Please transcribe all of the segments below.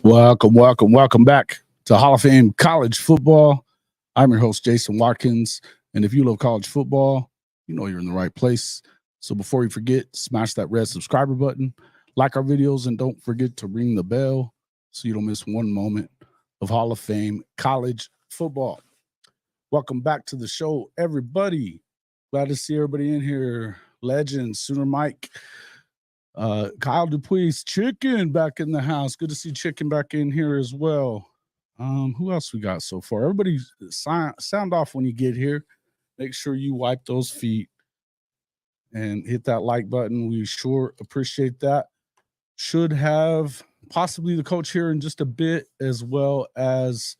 Welcome back to Hall of Fame College Football. I'm your host, Jason Watkins. And if you love college football, you know you're in the right place. So before you forget, smash that red subscriber button, like our videos, and don't forget to ring the bell so you don't miss one moment of Hall of Fame College Football. Welcome back to the show, everybody. Glad to see everybody in here. Legends, Sooner Mike, Kyle Dupuis, Chicken back in the house. Good to see Chicken back in here as well. Who else we got so far? Everybody sound off when you get here. Make sure you wipe those feet and hit that like button. We sure appreciate that. Should have possibly the coach here in just a bit, as well as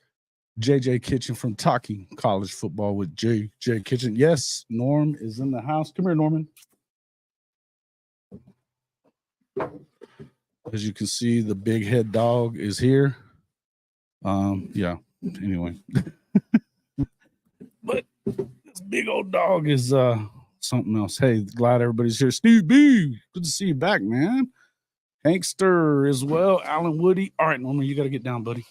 JJ Kitchen from Talking College Football with JJ Kitchen. Yes, Norm is in the house. Come here, Norman. As you can see, the big head dog is here. Yeah, anyway. But this big old dog is something else. Hey, glad everybody's here. Steve B, good to see you back, man. Hankster as well. Alan Woody. All right, Norman, you got to get down, buddy.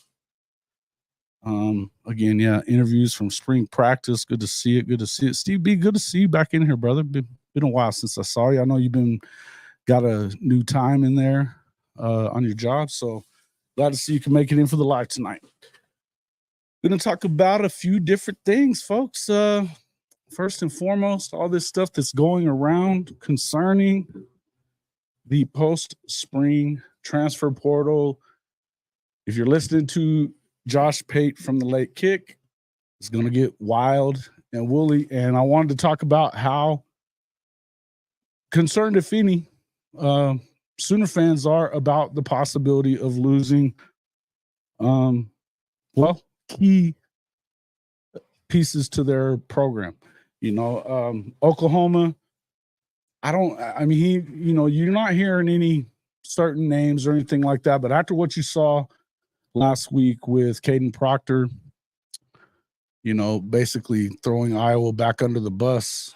Again, yeah, interviews from spring practice. Good to see it. Good to see it. Steve B, good to see you back in here, brother. Been a while since I saw you. I know you've got a new time in there on your job, so glad to see you can make it in for the live tonight. Going to talk about a few different things, folks. First and foremost, all this stuff that's going around concerning the post-spring transfer portal. If you're listening to Josh Pate from the Late Kick, it's going to get wild and woolly, and I wanted to talk about how concerned, if any, Sooner fans are about the possibility of losing, key pieces to their program. Oklahoma, you're not hearing any certain names or anything like that, but after what you saw last week with Caden Proctor, basically throwing Iowa back under the bus,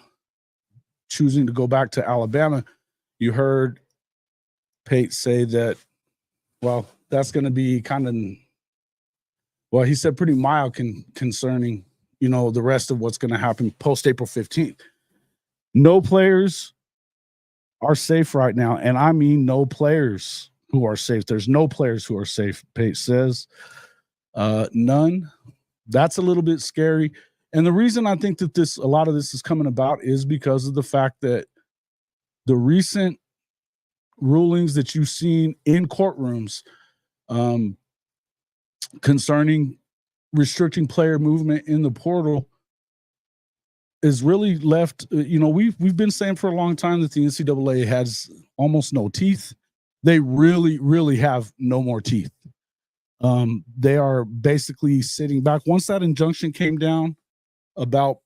choosing to go back to Alabama, you heard Pate say that, that's going to be he said pretty mild concerning, the rest of what's going to happen post April 15th. No players are safe right now. And I mean, no players who are safe. There's no players who are safe, Pate says. None. That's a little bit scary. And the reason I think that a lot of this is coming about is because of the fact that the recent rulings that you've seen in courtrooms concerning restricting player movement in the portal is really left. We've been saying for a long time that the NCAA has almost no teeth. They really, really have no more teeth. They are basically sitting back. Once that injunction came down about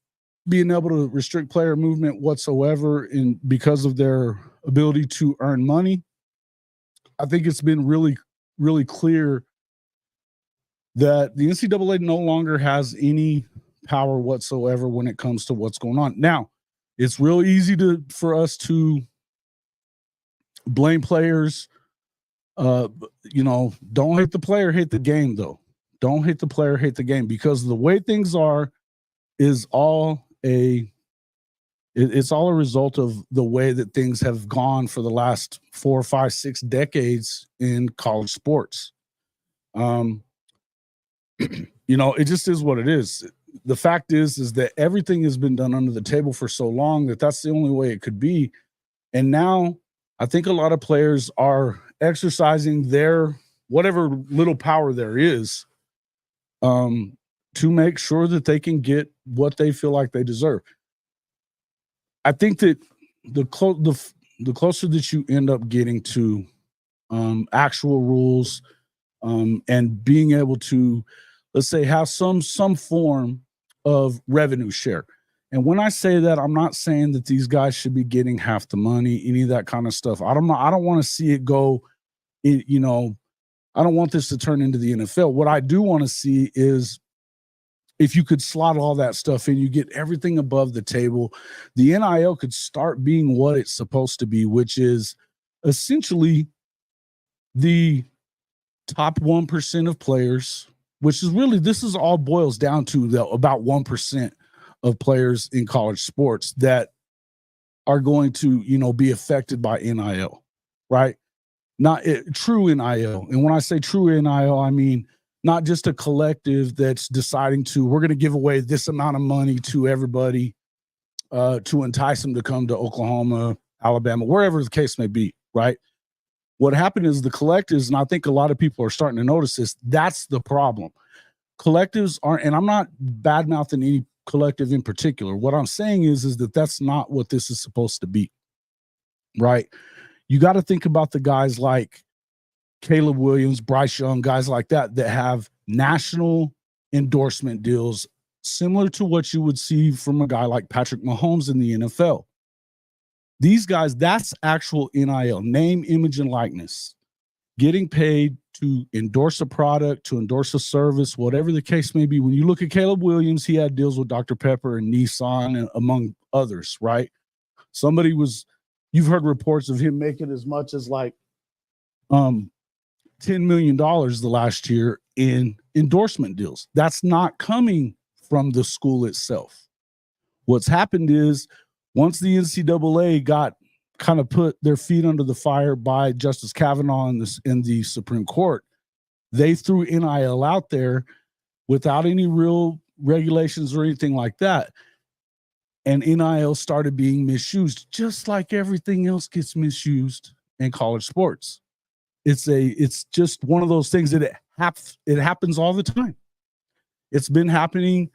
being able to restrict player movement whatsoever because of their ability to earn money, I think it's been really, really clear that the NCAA no longer has any power whatsoever when it comes to what's going on. Now, it's real easy for us to blame players. Don't hate the player, hate the game, though. Don't hate the player, hate the game, because the way things are is it's all a result of the way that things have gone for the last 4, 5, 6 decades in college sports. It just is what it is. The fact is that everything has been done under the table for so long that that's the only way it could be. And now I think a lot of players are exercising their whatever little power there is to make sure that they can get what they feel like they deserve. I think that the closer that you end up getting to actual rules and being able to, let's say, have some form of revenue share. And when I say that, I'm not saying that these guys should be getting half the money, any of that kind of stuff. I don't want to see it go, I don't want this to turn into the NFL. What I do want to see is if you could slot all that stuff in, you get everything above the table. The NIL could start being what it's supposed to be, which is essentially the top 1% of players, which is really, this is all boils down to about 1% of players in college sports that are going to, be affected by NIL, right? Not true NIL. And when I say true NIL, I mean not just a collective that's deciding we're going to give away this amount of money to everybody to entice them to come to Oklahoma, Alabama, wherever the case may be, right? What happened is the collectives, and I think a lot of people are starting to notice this, that's the problem. Collectives aren't, and I'm not bad-mouthing any collective in particular. What I'm saying is that that's not what this is supposed to be, right? You got to think about the guys like Caleb Williams, Bryce Young, guys like that have national endorsement deals similar to what you would see from a guy like Patrick Mahomes in the NFL. These guys, that's actual NIL, name, image, and likeness. Getting paid to endorse a product, to endorse a service, whatever the case may be. When you look at Caleb Williams, he had deals with Dr. Pepper and Nissan, and among others, right? You've heard reports of him making as much as like $10 million the last year in endorsement deals. That's not coming from the school itself. What's happened is once the NCAA got kind of put their feet under the fire by Justice Kavanaugh in the Supreme Court, they threw NIL out there without any real regulations or anything like that. And NIL started being misused, just like everything else gets misused in college sports. It's just one of those things that it happens all the time. It's been happening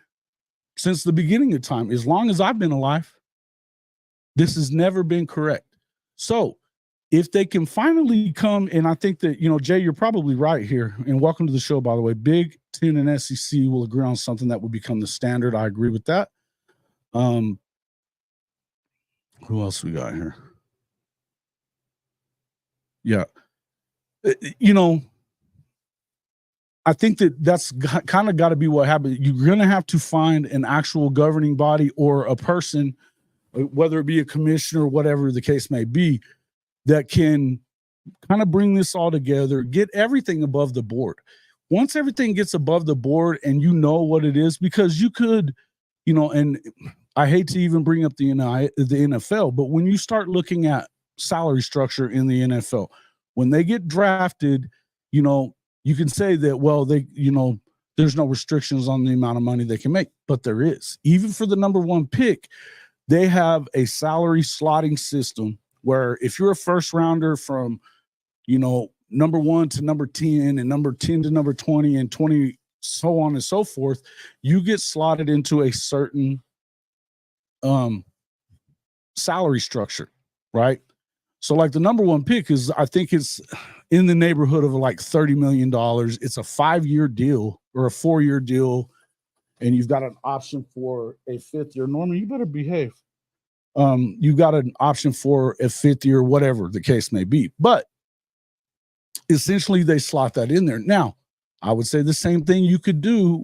since the beginning of time. As long as I've been alive, this has never been correct. So if they can finally come, and I think that, Jay, you're probably right here, and welcome to the show, by the way. Big Ten and SEC will agree on something that will become the standard. I agree with that. Who else we got here? Yeah. I think that's kind of got to be what happens. You're going to have to find an actual governing body or a person, whether it be a commissioner or whatever the case may be, that can kind of bring this all together, get everything above the board. Once everything gets above the board and you know what it is, because you could, and I hate to even bring up the NFL, but when you start looking at salary structure in the NFL, when they get drafted, you can say that, well, there's no restrictions on the amount of money they can make, but there is. Even for the number one pick, they have a salary slotting system where if you're a first rounder from, number 1 to number 10 and number 10 to number 20 and 20, so on and so forth, you get slotted into a certain salary structure, right? So like the number one pick I think it's in the neighborhood of like $30 million. It's a 5-year deal or a 4-year deal. And you've got an option for a 5th year. Norman, you better behave. You got an option for a 5th year, whatever the case may be. But essentially they slot that in there. Now, I would say the same thing you could do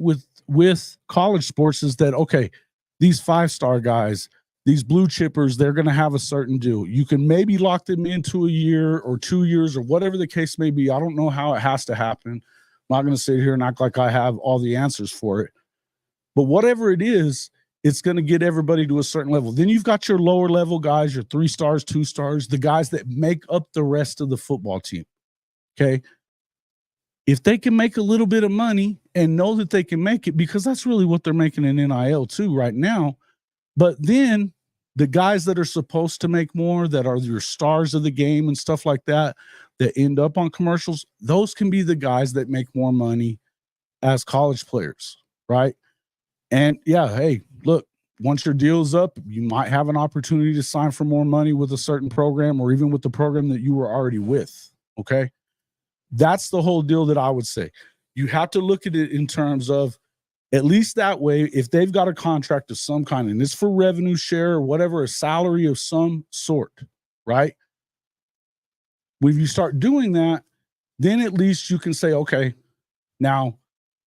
with college sports is that, okay, these 5-star guys, these blue chippers, they're going to have a certain deal. You can maybe lock them into a year or 2 years or whatever the case may be. I don't know how it has to happen. I'm not going to sit here and act like I have all the answers for it. But whatever it is, it's going to get everybody to a certain level. Then you've got your lower level guys, your 3 stars, 2 stars, the guys that make up the rest of the football team. Okay. If they can make a little bit of money and know that they can make it, because that's really what they're making in NIL too right now. But then the guys that are supposed to make more, that are your stars of the game and stuff like that, that end up on commercials, those can be the guys that make more money as college players, right? And yeah, hey, look, once your deal's up, you might have an opportunity to sign for more money with a certain program or even with the program that you were already with, okay? That's the whole deal that I would say. You have to look at it in terms of, at least that way, if they've got a contract of some kind, and it's for revenue share or whatever, a salary of some sort, right? When you start doing that, then at least you can say, okay, now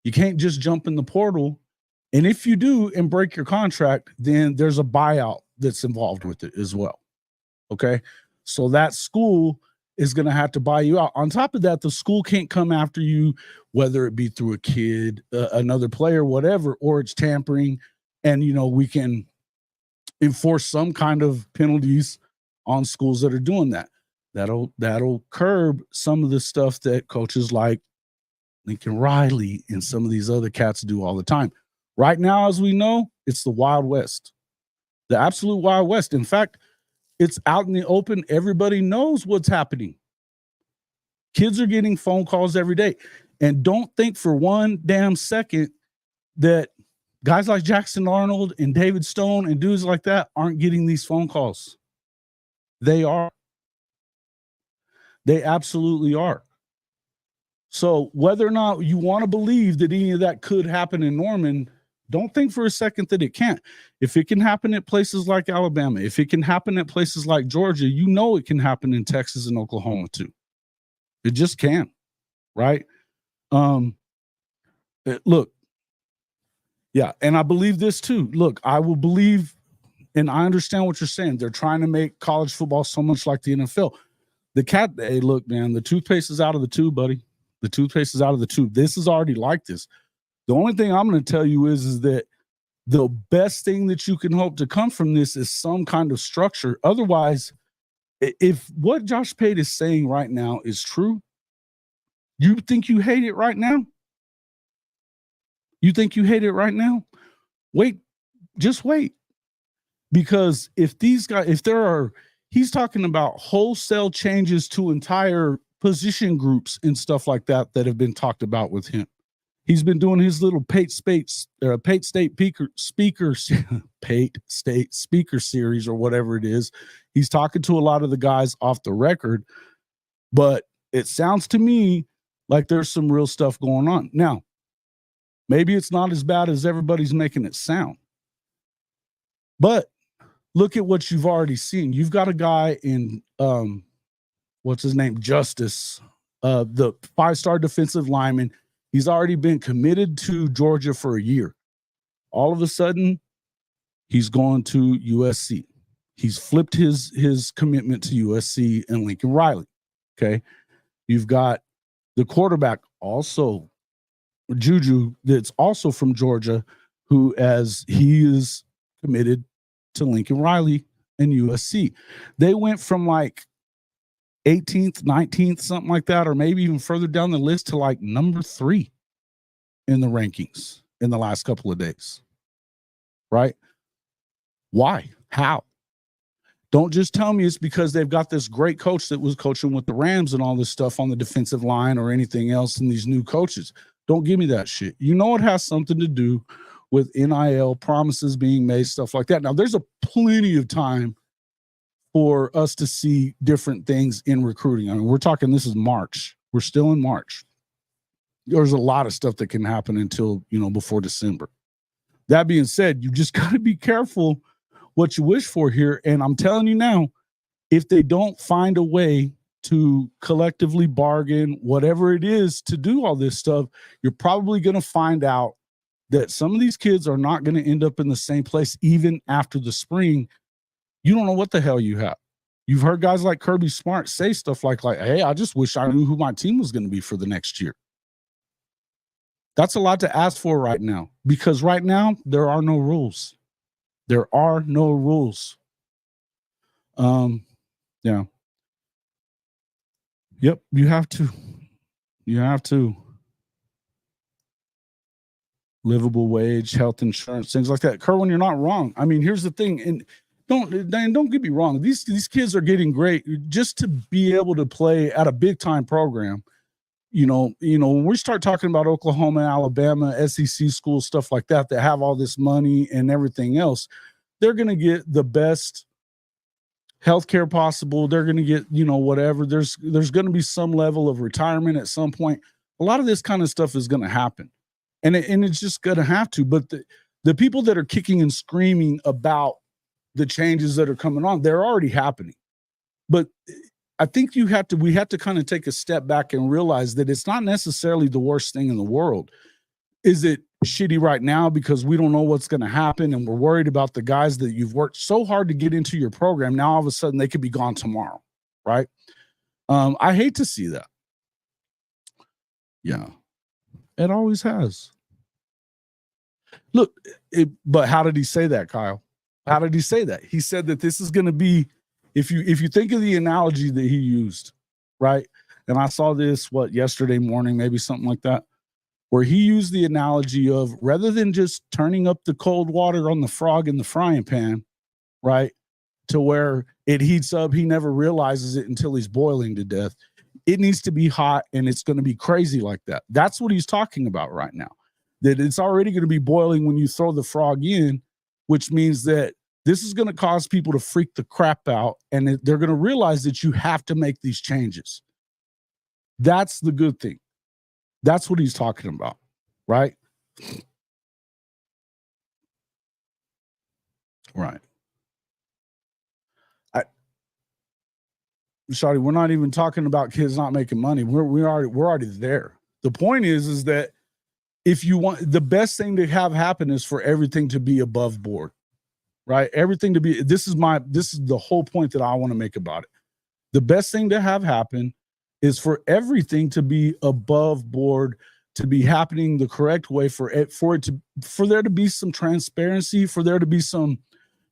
you can't just jump in the portal. And if you do and break your contract, then there's a buyout that's involved with it as well. Okay. So that school is going to have to buy you out. On top of that, the school can't come after you, whether it be through a kid, another player, whatever, or it's tampering. And, we can enforce some kind of penalties on schools that are doing that. That'll curb some of the stuff that coaches like Lincoln Riley and some of these other cats do all the time. Right now, as we know, it's the Wild West, the absolute Wild West. In fact, it's out in the open. Everybody knows what's happening. Kids are getting phone calls every day. And don't think for one damn second that guys like Jackson Arnold and David Stone and dudes like that aren't getting these phone calls. They are. They absolutely are. So whether or not you want to believe that any of that could happen in Norman, don't think for a second that it can't. If it can happen at places like Alabama, if it can happen at places like Georgia, it can happen in Texas and Oklahoma too. It just can, right? Look, yeah, and I believe this too. Look, I will believe, and I understand what you're saying. They're trying to make college football so much like the NFL. Hey, look, man, the toothpaste is out of the tube, buddy. The toothpaste is out of the tube. This is already like this. The only thing I'm going to tell you is that the best thing that you can hope to come from this is some kind of structure. Otherwise, if what Josh Pate is saying right now is true, you think you hate it right now? You think you hate it right now? Wait, just wait. Because if these guys, he's talking about wholesale changes to entire position groups and stuff like that have been talked about with him. He's been doing his little Pate State speaker series or whatever it is. He's talking to a lot of the guys off the record, but it sounds to me like there's some real stuff going on. Now, maybe it's not as bad as everybody's making it sound, but look at what you've already seen. You've got a guy in, what's his name? Justice, the 5-star defensive lineman. He's already been committed to Georgia for a year. All of a sudden, he's going to USC. He's flipped his commitment to USC and Lincoln Riley. Okay. You've got the quarterback also, Juju, that's also from Georgia, who as he is committed to Lincoln Riley and USC. They went from like 18th, 19th, something like that, or maybe even further down the list to like number 3 in the rankings in the last couple of days. Right? Why? How? Don't just tell me it's because they've got this great coach that was coaching with the Rams and all this stuff on the defensive line or anything else in these new coaches. Don't give me that shit. You know it has something to do with NIL, promises being made, stuff like that. Now, there's a plenty of time for us to see different things in recruiting. I mean, we're talking, this is March. We're still in March. There's a lot of stuff that can happen until, before December. That being said, you just got to be careful what you wish for here. And I'm telling you now, if they don't find a way to collectively bargain, whatever it is to do all this stuff, you're probably going to find out that some of these kids are not going to end up in the same place even after the spring. You don't know what the hell you have. You've heard guys like Kirby Smart say stuff like, hey, I just wish I knew who my team was going to be for the next year. That's a lot to ask for right now, because right now there are no rules. There are no rules. Yeah. Yep, you have to. You have to. Livable wage, health insurance, things like that. Kerwin, you're not wrong. I mean, here's the thing, and don't get me wrong. These kids are getting great just to be able to play at a big time program. When we start talking about Oklahoma, Alabama, SEC schools, stuff like that have all this money and everything else, they're going to get the best healthcare possible. They're going to get, whatever. There's going to be some level of retirement at some point. A lot of this kind of stuff is going to happen. And it's just going to have to. But the people that are kicking and screaming about the changes that are coming on, they're already happening. But I think we have to kind of take a step back and realize that it's not necessarily the worst thing in the world. Is it shitty right now because we don't know what's going to happen and we're worried about the guys that you've worked so hard to get into your program? Now all of a sudden they could be gone tomorrow, right? I hate to see that. Yeah, it always has. Look, but how did he say that, Kyle? How did he say that? He said that this is going to be, if you think of the analogy that he used, right? And I saw this yesterday morning, maybe something like that, where he used the analogy of rather than just turning up the cold water on the frog in the frying pan, right, to where it heats up, he never realizes it until he's boiling to death. It needs to be hot, and it's going to be crazy like that. That's what he's talking about right now. That it's already going to be boiling when you throw the frog in, which means that this is going to cause people to freak the crap out, and they're going to realize that you have to make these changes. That's the good thing. That's what he's talking about, right? Right. Shawty, we're not even talking about kids not making money. We're already there. The point is that if you want, the best thing to have happen is for everything to be above board, right? Everything to be, this is the whole point that I want to make about it. The best thing to have happen is for everything to be above board, to be happening the correct way, for there to be some transparency, for there to be some,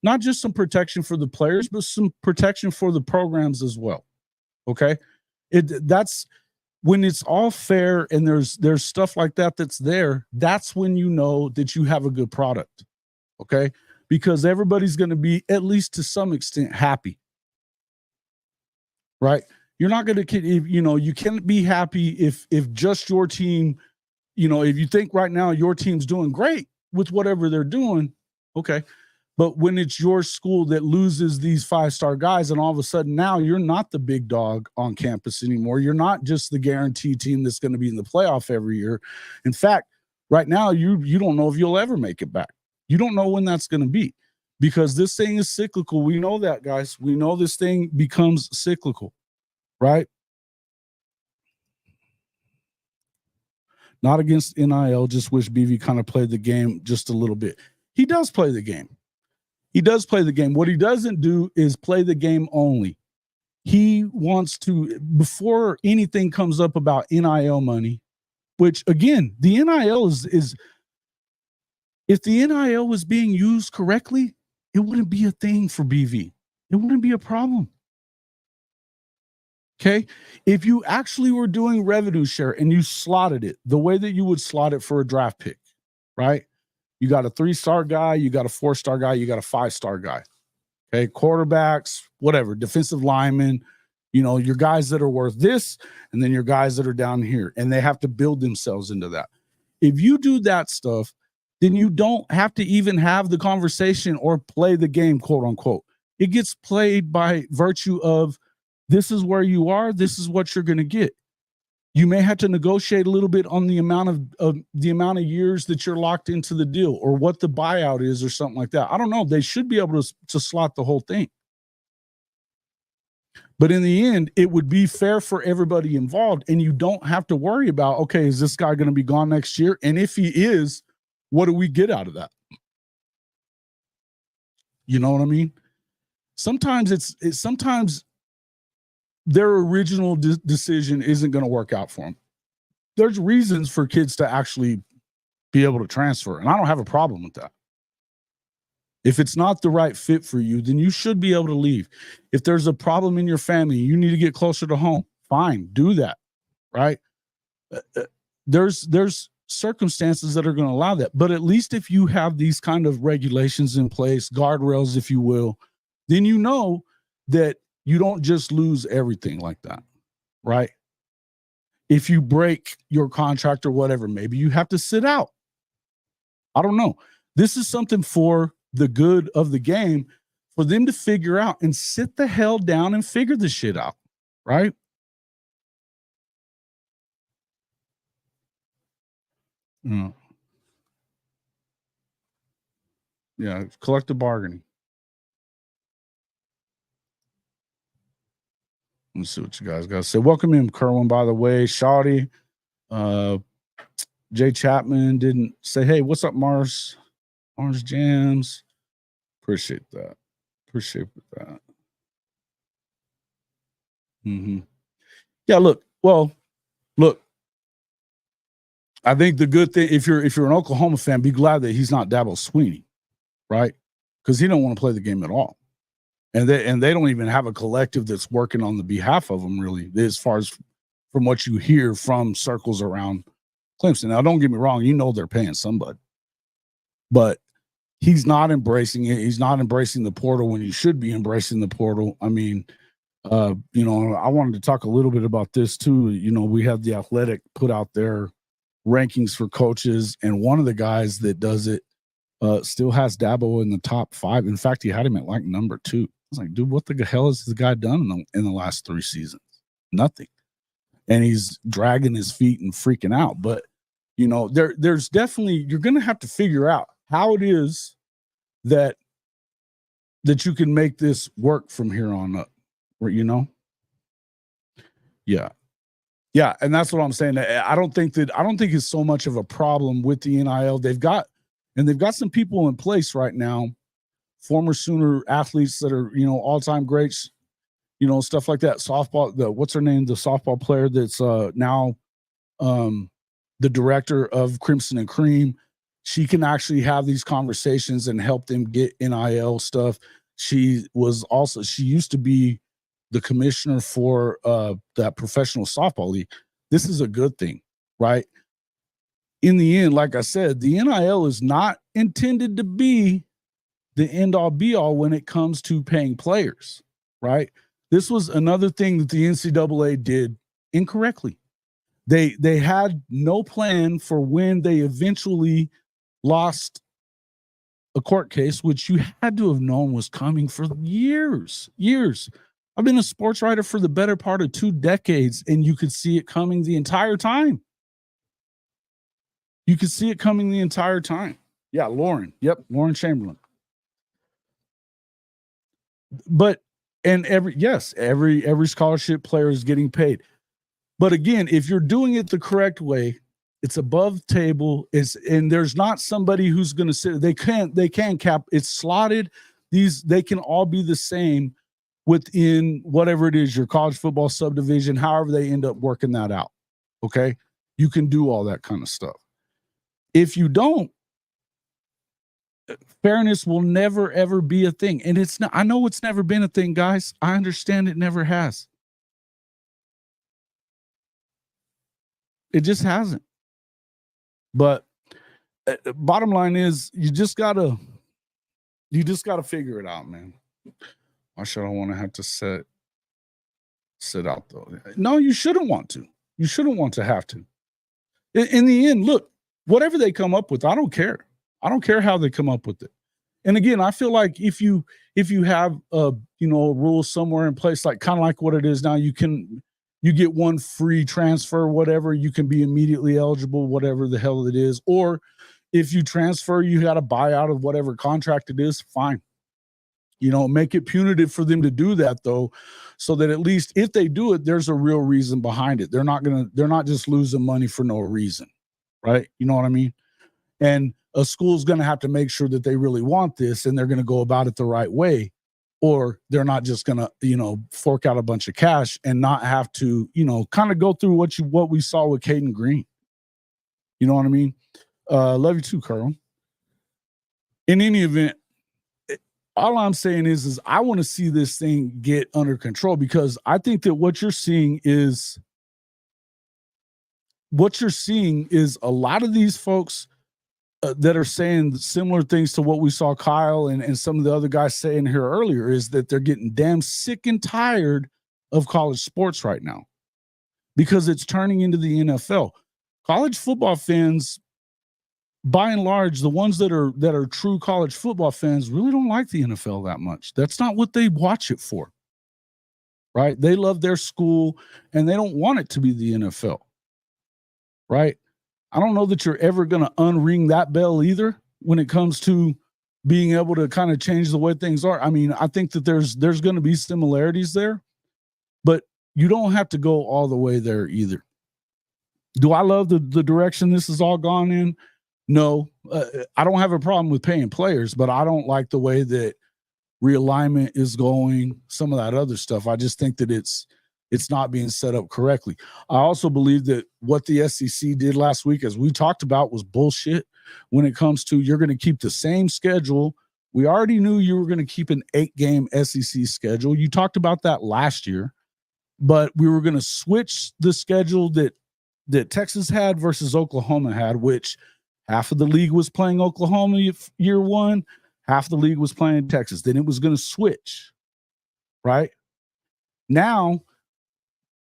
not just some protection for the players, but some protection for the programs as well. Okay. That's when it's all fair and there's stuff like that that's there. That's when you know that you have a good product. Okay. Because everybody's going to be, at least to some extent, happy. Right. You're not going to, you can't be happy if just your team, if you think right now your team's doing great with whatever they're doing. Okay. But when it's your school that loses these 5-star guys, and all of a sudden now you're not the big dog on campus anymore. You're not just the guaranteed team that's going to be in the playoff every year. In fact, right now you don't know if you'll ever make it back. You don't know when that's going to be, because this thing is cyclical. We know that, guys. We know this thing becomes cyclical, right? Not against NIL. Just wish BV kind of played the game just a little bit. He does play the game. He does play the game. What he doesn't do is play the game only. He wants to, before anything comes up about NIL money, which again, the NIL is if the NIL was being used correctly, it wouldn't be a thing for BV. It wouldn't be a problem. Okay. If you actually were doing revenue share and you slotted it the way that you would slot it for a draft pick, right? You got a 3-star guy, you got a 4-star guy, you got a 5-star guy. Okay, quarterbacks, whatever, defensive linemen, your guys that are worth this, and then your guys that are down here, and they have to build themselves into that. If you do that stuff, then you don't have to even have the conversation or play the game, quote unquote. It gets played by virtue of this is where you are, this is what you're going to get. You may have to negotiate a little bit on the amount of years that you're locked into the deal, or what the buyout is, or something like that. I don't know. They should be able to slot the whole thing. But in the end, it would be fair for everybody involved, and you don't have to worry about, okay, is this guy going to be gone next year? And if he is, what do we get out of that? You know what I mean? Sometimes sometimes their original decision isn't going to work out for them. There's reasons for kids to actually be able to transfer, and I don't have a problem with that. If it's not the right fit for you, then you should be able to leave. If there's a problem in your family, you need to get closer to home, fine, do that, right? There's circumstances that are going to allow that. But at least if you have these kind of regulations in place, guardrails, if you will, then you know that you don't just lose everything like that, right? If you break your contract or whatever, maybe you have to sit out. I don't know. This is something for the good of the game, for them to figure out and sit the hell down and figure the shit out, right? Mm. Yeah, collective bargaining. Let's see what you guys got to say. Welcome in, Kerwin, by the way. Shawty, Jay Chapman didn't say, hey, what's up, Mars? Mars Jams. Appreciate that. Mm-hmm. Yeah, look. I think the good thing, if you're an Oklahoma fan, be glad that he's not Dabo Swinney, right? Because he don't want to play the game at all, and they don't even have a collective that's working on the behalf of them, really, as far as from what you hear from circles around Clemson. Now, don't get me wrong, they're paying somebody, but he's not embracing it. He's not embracing the portal when he should be embracing the portal. I mean, I wanted to talk a little bit about this too. We have The Athletic put out their rankings for coaches, and one of the guys that does it still has Dabo in the top 5. In fact, he had him at like number 2. I was like, dude, what the hell has this guy done in the last 3 seasons? Nothing. And he's dragging his feet and freaking out. But there's definitely, you're going to have to figure out how it is that you can make this work from here on up. Yeah. Yeah, and that's what I'm saying. I don't think it's so much of a problem with the NIL. They've got some people in place right now, former Sooner athletes that are, all-time greats, stuff like that. Softball, what's her name? The softball player that's now the director of Crimson and Cream. She can actually have these conversations and help them get NIL stuff. She used to be the commissioner for that professional softball league. This is a good thing, right? In the end, like I said, the NIL is not intended to be the end-all be-all when it comes to paying players, right? This was another thing that the NCAA did incorrectly. They had no plan for when they eventually lost a court case, which you had to have known was coming for years. I've been a sports writer for the better part of 2 decades, and you could see it coming the entire time. Yeah, Lauren. Yep, Lauren Chamberlain. But every scholarship player is getting paid. But again, if you're doing it the correct way, it's above table. And there's not somebody who's going to sit. They can cap. It's slotted. They can all be the same within whatever it is, your college football subdivision, however they end up working that out. Okay. You can do all that kind of stuff. If you don't, fairness will never, ever be a thing. And it's not, I know it's never been a thing, guys. I understand it never has. It just hasn't. But bottom line is you just gotta figure it out, man. Why should I want to have to sit out though? No, you shouldn't want to. You shouldn't want to have to. In the end, look, whatever they come up with, I don't care. I don't care how they come up with it. And again, I feel like if you have a rule somewhere in place, like kind of like what it is now, you get one free transfer, whatever, you can be immediately eligible, whatever the hell it is. Or if you transfer, you got to buy out of whatever contract it is, fine. Make it punitive for them to do that though, so that at least if they do it, there's a real reason behind it. They're not just losing money for no reason, right? You know what I mean? And a school's going to have to make sure that they really want this and they're going to go about it the right way, or they're not just going to, fork out a bunch of cash and not have to, kind of go through what we saw with Caden Green. You know what I mean? Love you too, Carl. In any event, all I'm saying is I want to see this thing get under control, because I think that what you're seeing is a lot of these folks that are saying similar things to what we saw Kyle and some of the other guys saying here earlier, is that they're getting damn sick and tired of college sports right now because it's turning into the NFL. College football fans, by and large, the ones that are true college football fans really don't like the NFL that much. That's not what they watch it for, right? They love their school and they don't want it to be the NFL, right? I don't know that you're ever going to unring that bell either when it comes to being able to kind of change the way things are. I mean, I think that there's going to be similarities there, but you don't have to go all the way there either. Do I love the direction this has all gone in? No, I don't have a problem with paying players, but I don't like the way that realignment is going, some of that other stuff. I just think that It's not being set up correctly. I also believe that what the SEC did last week, as we talked about, was bullshit when it comes to you're going to keep the same schedule. We already knew you were going to keep an 8-game SEC schedule. You talked about that last year, but we were going to switch the schedule that Texas had versus Oklahoma had, which half of the league was playing Oklahoma year one, half the league was playing Texas. Then it was going to switch, right? Now,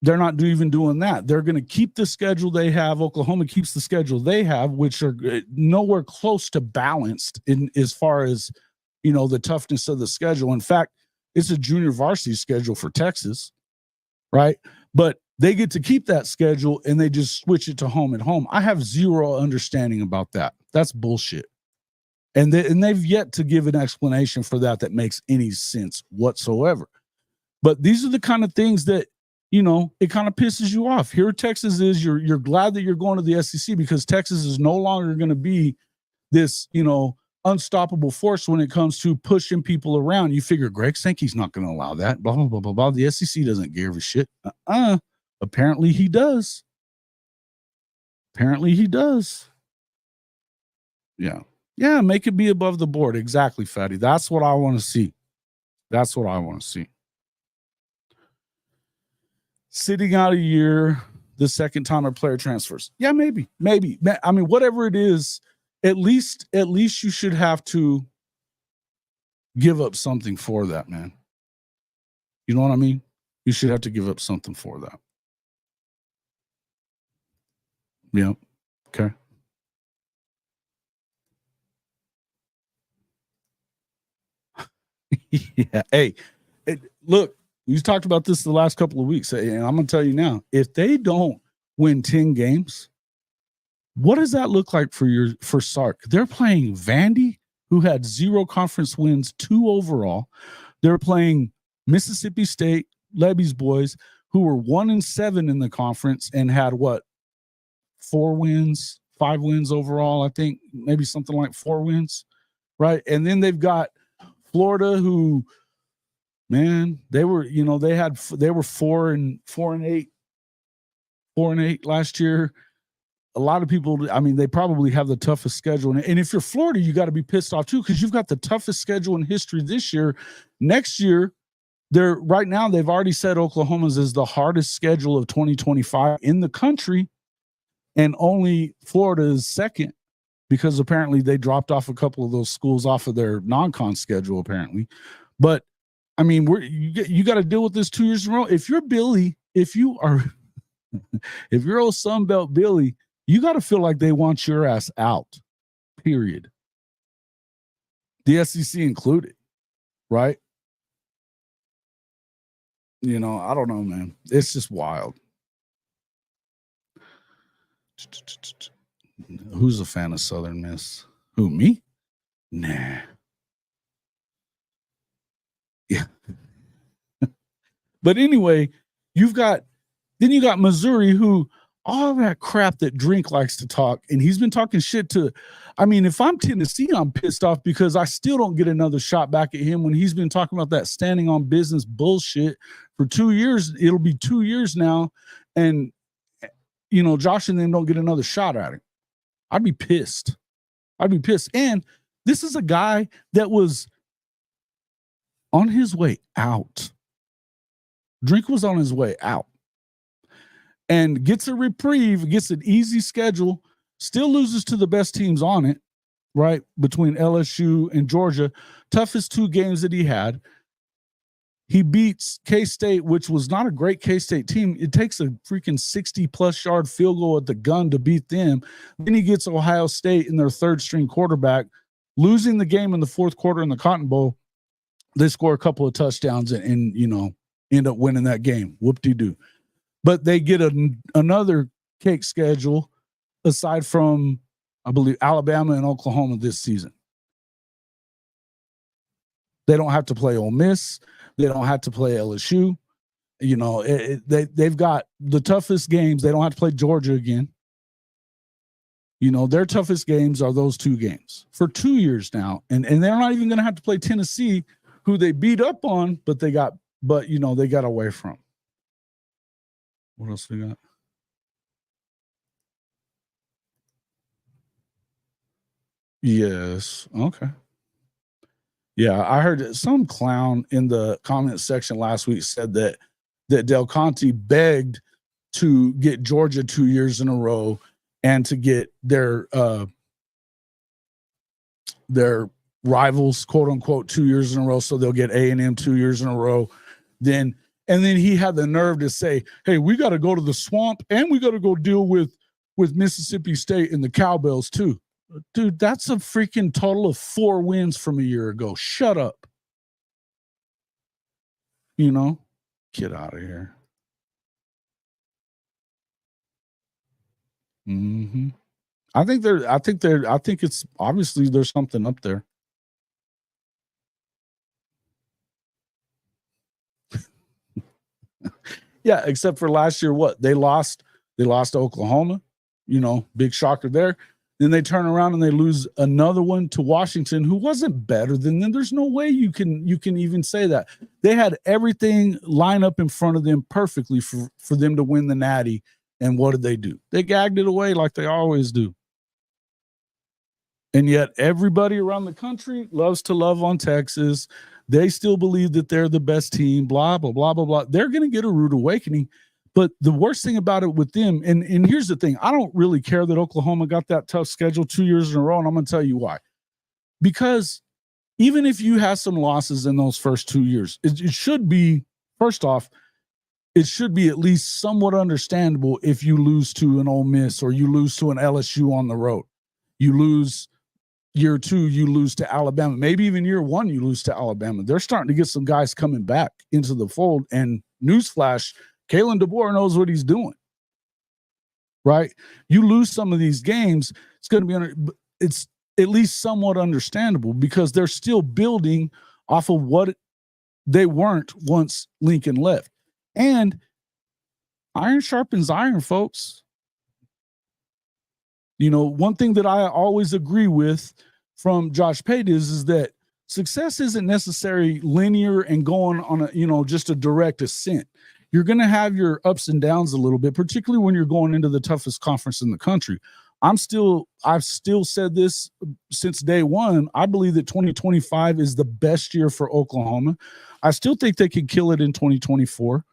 they're not even doing that. They're going to keep the schedule they have. Oklahoma keeps the schedule they have, which are nowhere close to balanced in as far as, the toughness of the schedule. In fact, it's a junior varsity schedule for Texas, right? But they get to keep that schedule and they just switch it to home and home. I have zero understanding about that. That's bullshit. And they've yet to give an explanation for that makes any sense whatsoever. But these are the kind of things that, it kind of pisses you off. Here Texas is, you're glad that you're going to the SEC because Texas is no longer going to be this, unstoppable force when it comes to pushing people around. You figure Greg Sankey's not going to allow that, blah, blah, blah, blah, blah. The SEC doesn't give a shit. Apparently he does. Yeah, make it be above the board. Exactly, Fatty. That's what I want to see. Sitting out a year, the second time a player transfers. Yeah, maybe. I mean, whatever it is, at least you should have to give up something for that, man. You know what I mean? You should have to give up something for that. Yeah. Okay. Yeah. Hey, look, we talked about this the last couple of weeks, and I'm going to tell you now, if they don't win 10 games, what does that look like for Sark? They're playing Vandy, who had 0 conference wins, 2 overall. They're playing Mississippi State, Levy's boys, who were 1-7 in the conference and had 4 wins, 5 wins overall, I think, maybe something like 4 wins, right? And then they've got Florida, who, man, they were 4-8 last year. A lot of people, I mean, they probably have the toughest schedule. And if you're Florida, you got to be pissed off too, because you've got the toughest schedule in history this year. Next year, right now they've already said Oklahoma's is the hardest schedule of 2025 in the country, and only Florida is second, because apparently they dropped off a couple of those schools off of their non-con schedule, apparently. But I mean, you got to deal with this 2 years in a row. If you're Billy, if you're old Sunbelt Billy, you got to feel like they want your ass out, period. The SEC included, right? I don't know, man. It's just wild. Who's a fan of Southern Miss? Who, me? Nah. Yeah. But anyway, you got Missouri, who all that crap that Drink likes to talk, and he's been talking shit to. I mean, if I'm Tennessee, I'm pissed off because I still don't get another shot back at him when he's been talking about that standing on business bullshit for 2 years. It'll be 2 years now, and Josh and them don't get another shot at him. I'd be pissed. And this is a guy that was on his way out. Drink was on his way out. And gets a reprieve, gets an easy schedule, still loses to the best teams on it, right? Between LSU and Georgia. Toughest 2 games that he had. He beats K-State, which was not a great K-State team. It takes a freaking 60-plus yard field goal at the gun to beat them. Then he gets Ohio State in their third-string quarterback, losing the game in the fourth quarter in the Cotton Bowl. They score a couple of touchdowns and end up winning that game. Whoop-de-doo. But they get another cake schedule aside from, I believe, Alabama and Oklahoma this season. They don't have to play Ole Miss. They don't have to play LSU. They've got the toughest games. They don't have to play Georgia again. Their toughest games are those 2 games for 2 years now. And they're not even going to have to play Tennessee, who they beat up on, but they got away from. What else we got? Yes. Okay. Yeah, I heard that some clown in the comment section last week said that Del Conte begged to get Georgia 2 years in a row and to get their rivals, quote unquote, 2 years in a row, so they'll get A&M 2 years in a row. Then he had the nerve to say, "Hey, we got to go to the swamp and we got to go deal with Mississippi State and the Cowbells too." Dude, that's a freaking total of 4 wins from a year ago. Shut up. You know, get out of here. Mm-hmm. I think it's obviously there's something up there. Yeah, except for last year, what they lost to Oklahoma, big shocker there. Then they turn around and they lose another one to Washington, who wasn't better than them. There's no way you can even say that. They had everything line up in front of them perfectly for them to win the Natty. And what did they do? They gagged it away like they always do. And yet everybody around the country loves to love on Texas. They still believe that they're the best team, blah, blah, blah, blah, blah. They're going to get a rude awakening. But the worst thing about it with them, and here's the thing, I don't really care that Oklahoma got that tough schedule 2 years in a row, and I'm going to tell you why. Because even if you have some losses in those first 2 years, it should be, first off, it should be at least somewhat understandable if you lose to an Ole Miss or you lose to an LSU on the road. You lose year 2, you lose to Alabama. Maybe even year 1, you lose to Alabama. They're starting to get some guys coming back into the fold. And newsflash, Kalen DeBoer knows what he's doing, right? You lose some of these games, it's going to be it's at least somewhat understandable because they're still building off of what they weren't once Lincoln left. And iron sharpens iron, folks. One thing that I always agree with from Josh Pate is that success isn't necessarily linear and going on a, just a direct ascent. You're going to have your ups and downs a little bit, particularly when you're going into the toughest conference in the country. I've still said this since day one. I believe that 2025 is the best year for Oklahoma. I still think they can kill it in 2024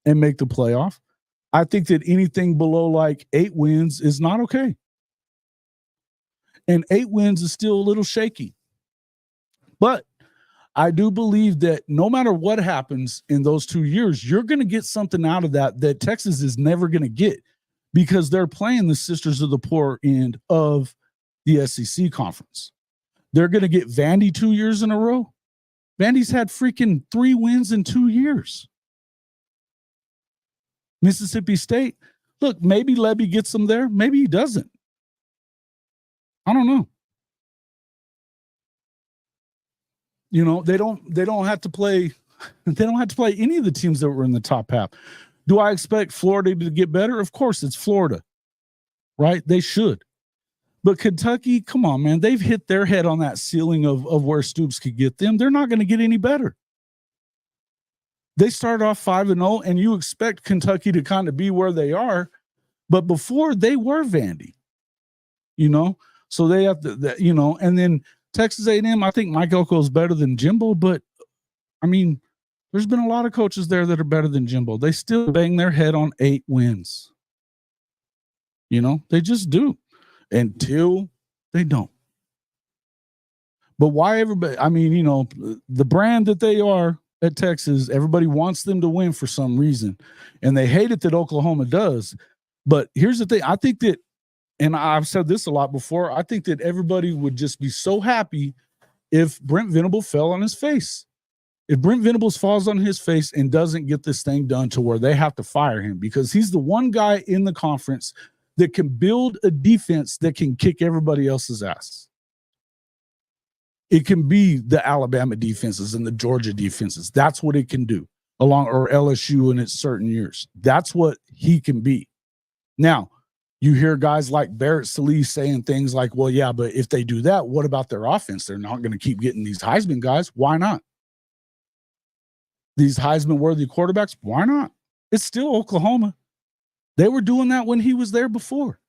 and make the playoff. I think that anything below like 8 wins is not okay. And 8 wins is still a little shaky. But I do believe that no matter what happens in those 2 years, you're going to get something out of that Texas is never going to get because they're playing the Sisters of the Poor end of the SEC conference. They're going to get Vandy 2 years in a row. Vandy's had freaking 3 wins in 2 years. Mississippi State, look, maybe Lebby gets them there. Maybe he doesn't. I don't know. They don't have to play. They don't have to play any of the teams that were in the top half. Do I expect Florida to get better? Of course, it's Florida, right? They should. But Kentucky, come on, man. They've hit their head on that ceiling of where Stoops could get them. They're not going to get any better. They started off 5-0, and you expect Kentucky to kind of be where they are. But before, they were Vandy, So they have to, and then Texas A&M, I think Mike Elko is better than Jimbo, but, I mean, there's been a lot of coaches there that are better than Jimbo. They still bang their head on 8 wins. They just do until they don't. But why everybody, I mean, the brand that they are at Texas, everybody wants them to win for some reason. And they hate it that Oklahoma does. But here's the thing. I think that, and I've said this a lot before, I think that everybody would just be so happy if Brent Venable fell on his face. If Brent Venables falls on his face and doesn't get this thing done to where they have to fire him, because he's the one guy in the conference that can build a defense that can kick everybody else's ass. It can be the Alabama defenses and the Georgia defenses. That's what it can do, or LSU in its certain years. That's what he can be. Now, you hear guys like Barrett Sallee saying things like, well, yeah, but if they do that, what about their offense? They're not going to keep getting these Heisman guys. Why not? These Heisman-worthy quarterbacks, why not? It's still Oklahoma. They were doing that when he was there before.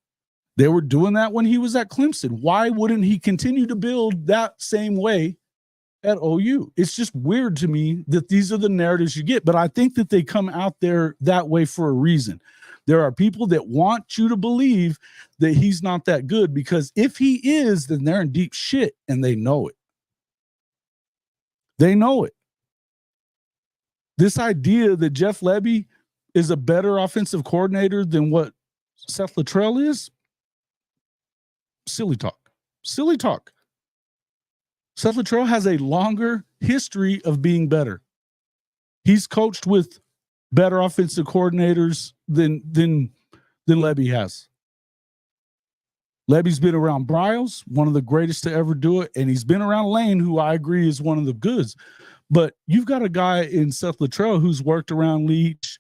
They were doing that when he was at Clemson. Why wouldn't he continue to build that same way at OU? It's just weird to me that these are the narratives you get, but I think that they come out there that way for a reason. There are people that want you to believe that he's not that good, because if he is, then they're in deep shit, and they know it. They know it. This idea that Jeff Lebby is a better offensive coordinator than what Seth Luttrell is, silly talk. Silly talk. Seth Luttrell has a longer history of being better. He's coached with better offensive coordinators than Lebby has. Lebby's been around Bryles, one of the greatest to ever do it, and he's been around Lane, who I agree is one of the goods. But you've got a guy in Seth Luttrell who's worked around Leach,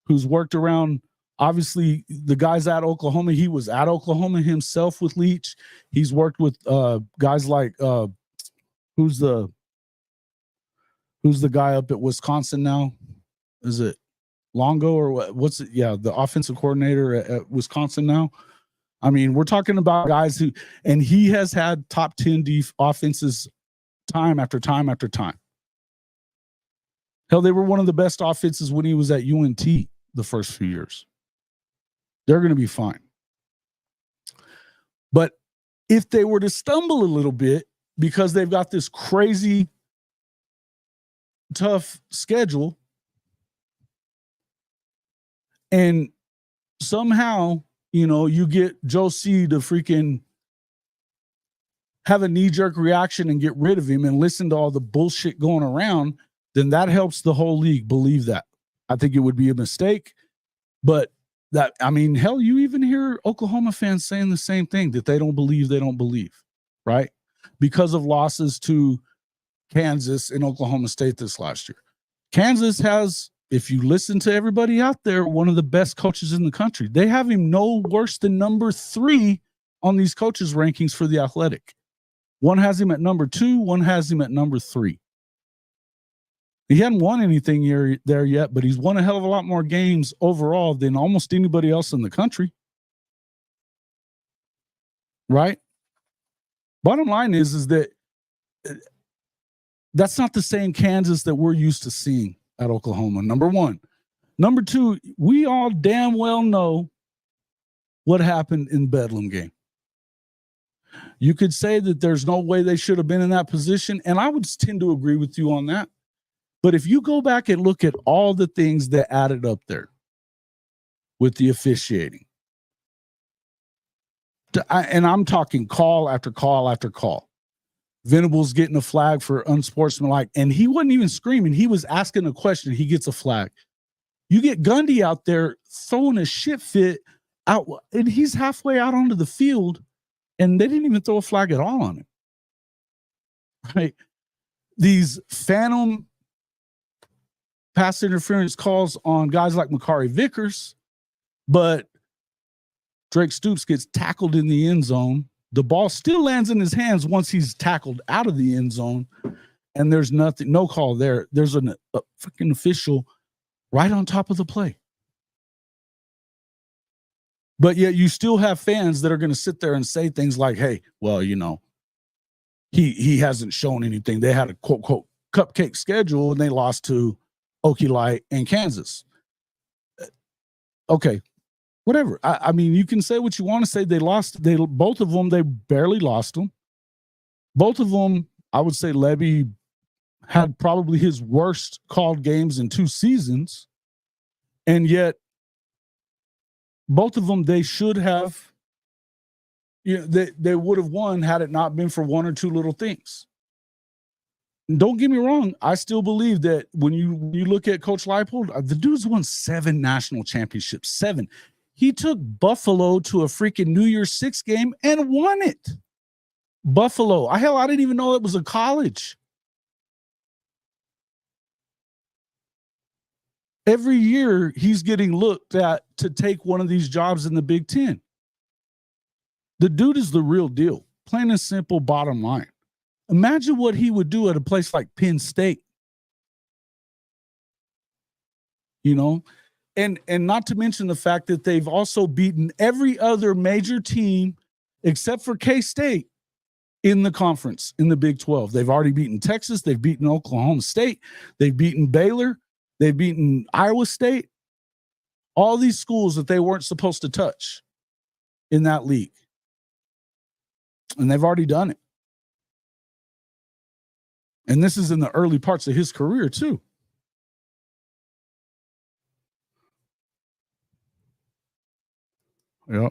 who's worked around, obviously, the guys at Oklahoma. He was at Oklahoma himself with Leach. He's worked with guys like who's the guy up at Wisconsin now? Is it Longo or what? What's it? Yeah, the offensive coordinator at Wisconsin now. I mean, we're talking about guys who, and he has had top 10 offenses time after time after time. Hell, they were one of the best offenses when he was at UNT the first few years. They're going to be fine. But if they were to stumble a little bit because they've got this crazy tough schedule, and somehow, you know, you get Joe C to freaking have a knee-jerk reaction and get rid of him and listen to all the bullshit going around, then that helps the whole league believe that. I think it would be a mistake, but that, I mean, hell, you even hear Oklahoma fans saying the same thing, that they don't believe, right? Because of losses to Kansas and Oklahoma State this last year. Kansas has, if you listen to everybody out there, one of the best coaches in the country. They have him no worse than number 3 on these coaches' rankings for the Athletic. One has him at number 2, one has him at number 3. He hadn't won anything there yet, but he's won a hell of a lot more games overall than almost anybody else in the country. Right? Bottom line is that that's not the same Kansas that we're used to seeing at Oklahoma, number 1. Number 2, we all damn well know what happened in the Bedlam game. You could say that there's no way they should have been in that position, and I would tend to agree with you on that. But if you go back and look at all the things that added up there with the officiating, and I'm talking call after call after call, Venables getting a flag for unsportsmanlike, and he wasn't even screaming. He was asking a question. He gets a flag. You get Gundy out there throwing a shit fit out, and he's halfway out onto the field, and they didn't even throw a flag at all on him. Right? These phantom pass interference calls on guys like Makari Vickers, but Drake Stoops gets tackled in the end zone. The ball still lands in his hands once he's tackled out of the end zone, and there's nothing, no call there. There's a freaking official right on top of the play. But yet you still have fans that are going to sit there and say things like, hey, well, you know, he hasn't shown anything. They had a quote, quote, cupcake schedule, and they lost to Okie Light and Kansas. Okay, whatever. I mean, you can say what you want to say. They lost. Both of them, they barely lost them. Both of them, I would say Lebby had probably his worst called games in 2 seasons. And yet, both of them, they should have, you know, they would have won had it not been for 1 or 2 little things. Don't get me wrong. I still believe that when you look at Coach Leipold, the dude's won 7 national championships. 7. He took Buffalo to a freaking New Year's 6 game and won it. Buffalo. I didn't even know it was a college. Every year he's getting looked at to take one of these jobs in the Big Ten. The dude is the real deal. Plain and simple, bottom line. Imagine what he would do at a place like Penn State. You know, And not to mention the fact that they've also beaten every other major team except for K-State in the conference, in the Big 12. They've already beaten Texas. They've beaten Oklahoma State. They've beaten Baylor. They've beaten Iowa State. All these schools that they weren't supposed to touch in that league. And they've already done it. And this is in the early parts of his career, too. Yeah.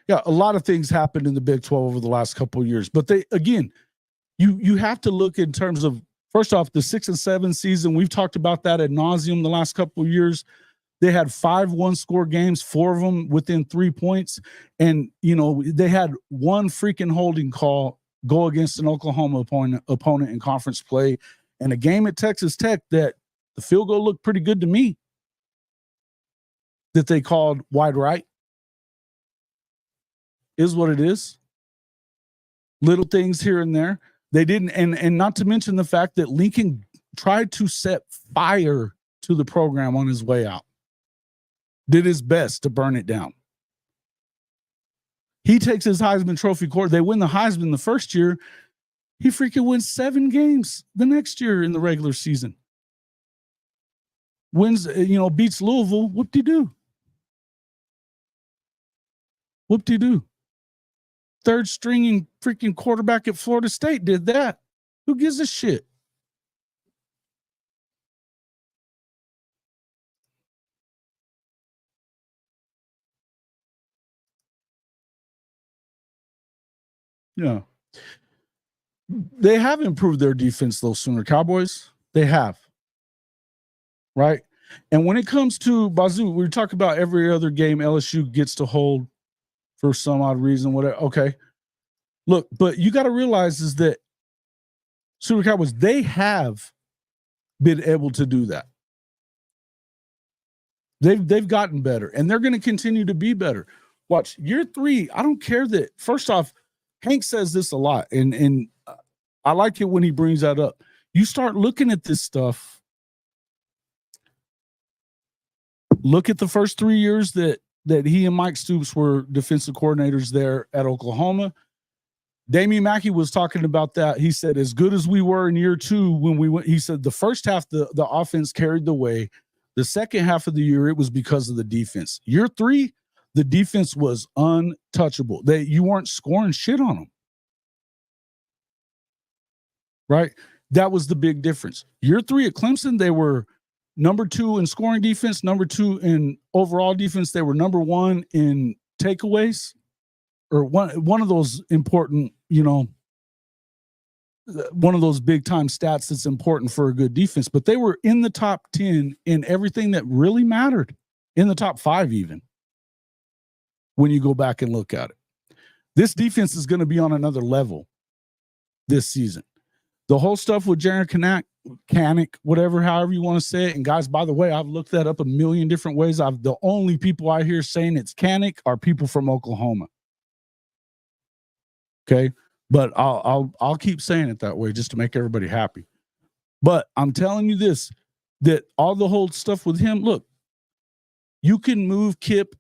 Yeah, a lot of things happened in the Big 12 over the last couple of years. But they, again, you have to look in terms of, first off, the 6 and 7 season. We've talked about that ad nauseum the last couple of years. They had 5 one-score games, 4 of them within 3 points. And, you know, they had one freaking holding call go against an Oklahoma opponent in conference play, and a game at Texas Tech that the field goal looked pretty good to me that they called wide right. Is what it is. Little things here and there. They didn't, and not to mention the fact that Lincoln tried to set fire to the program on his way out. Did his best to burn it down. He takes his Heisman Trophy court. They win the Heisman the first year. He freaking wins 7 games the next year in the regular season. Wins, beats Louisville. Whoop-de-doo. Whoop-de-doo. Third stringing freaking quarterback at Florida State did that. Who gives a shit? Yeah. They have improved their defense, those Sooner Cowboys. They have. Right? And when it comes to Bazoo, we talk about every other game LSU gets to hold for some odd reason, whatever. Okay. Look, but you got to realize is that Sooner Cowboys, they have been able to do that. They've gotten better, and they're going to continue to be better. Watch, year 3, I don't care that, first off, Hank says this a lot, and I like it when he brings that up. You start looking at this stuff, look at the first 3 years that he and Mike Stoops were defensive coordinators there at Oklahoma. Damian Mackey was talking about that. He said, as good as we were in year 2 when we went, he said the first half, the offense carried the way. The second half of the year, it was because of the defense. Year 3, the defense was untouchable. You weren't scoring shit on them. Right? That was the big difference. Year 3 at Clemson, they were number 2 in scoring defense, number 2 in overall defense. They were number 1 in takeaways, or one of those important, one of those big time stats that's important for a good defense. But they were in the top 10 in everything that really mattered, in the top 5 even, when you go back and look at it. This defense is going to be on another level this season. The whole stuff with Jaron Kanak, whatever, however you want to say it. And guys, by the way, I've looked that up a million different ways. The only people I hear saying it's Kanak are people from Oklahoma. Okay. But I'll keep saying it that way just to make everybody happy. But I'm telling you this, that all the whole stuff with him, look, you can move Kip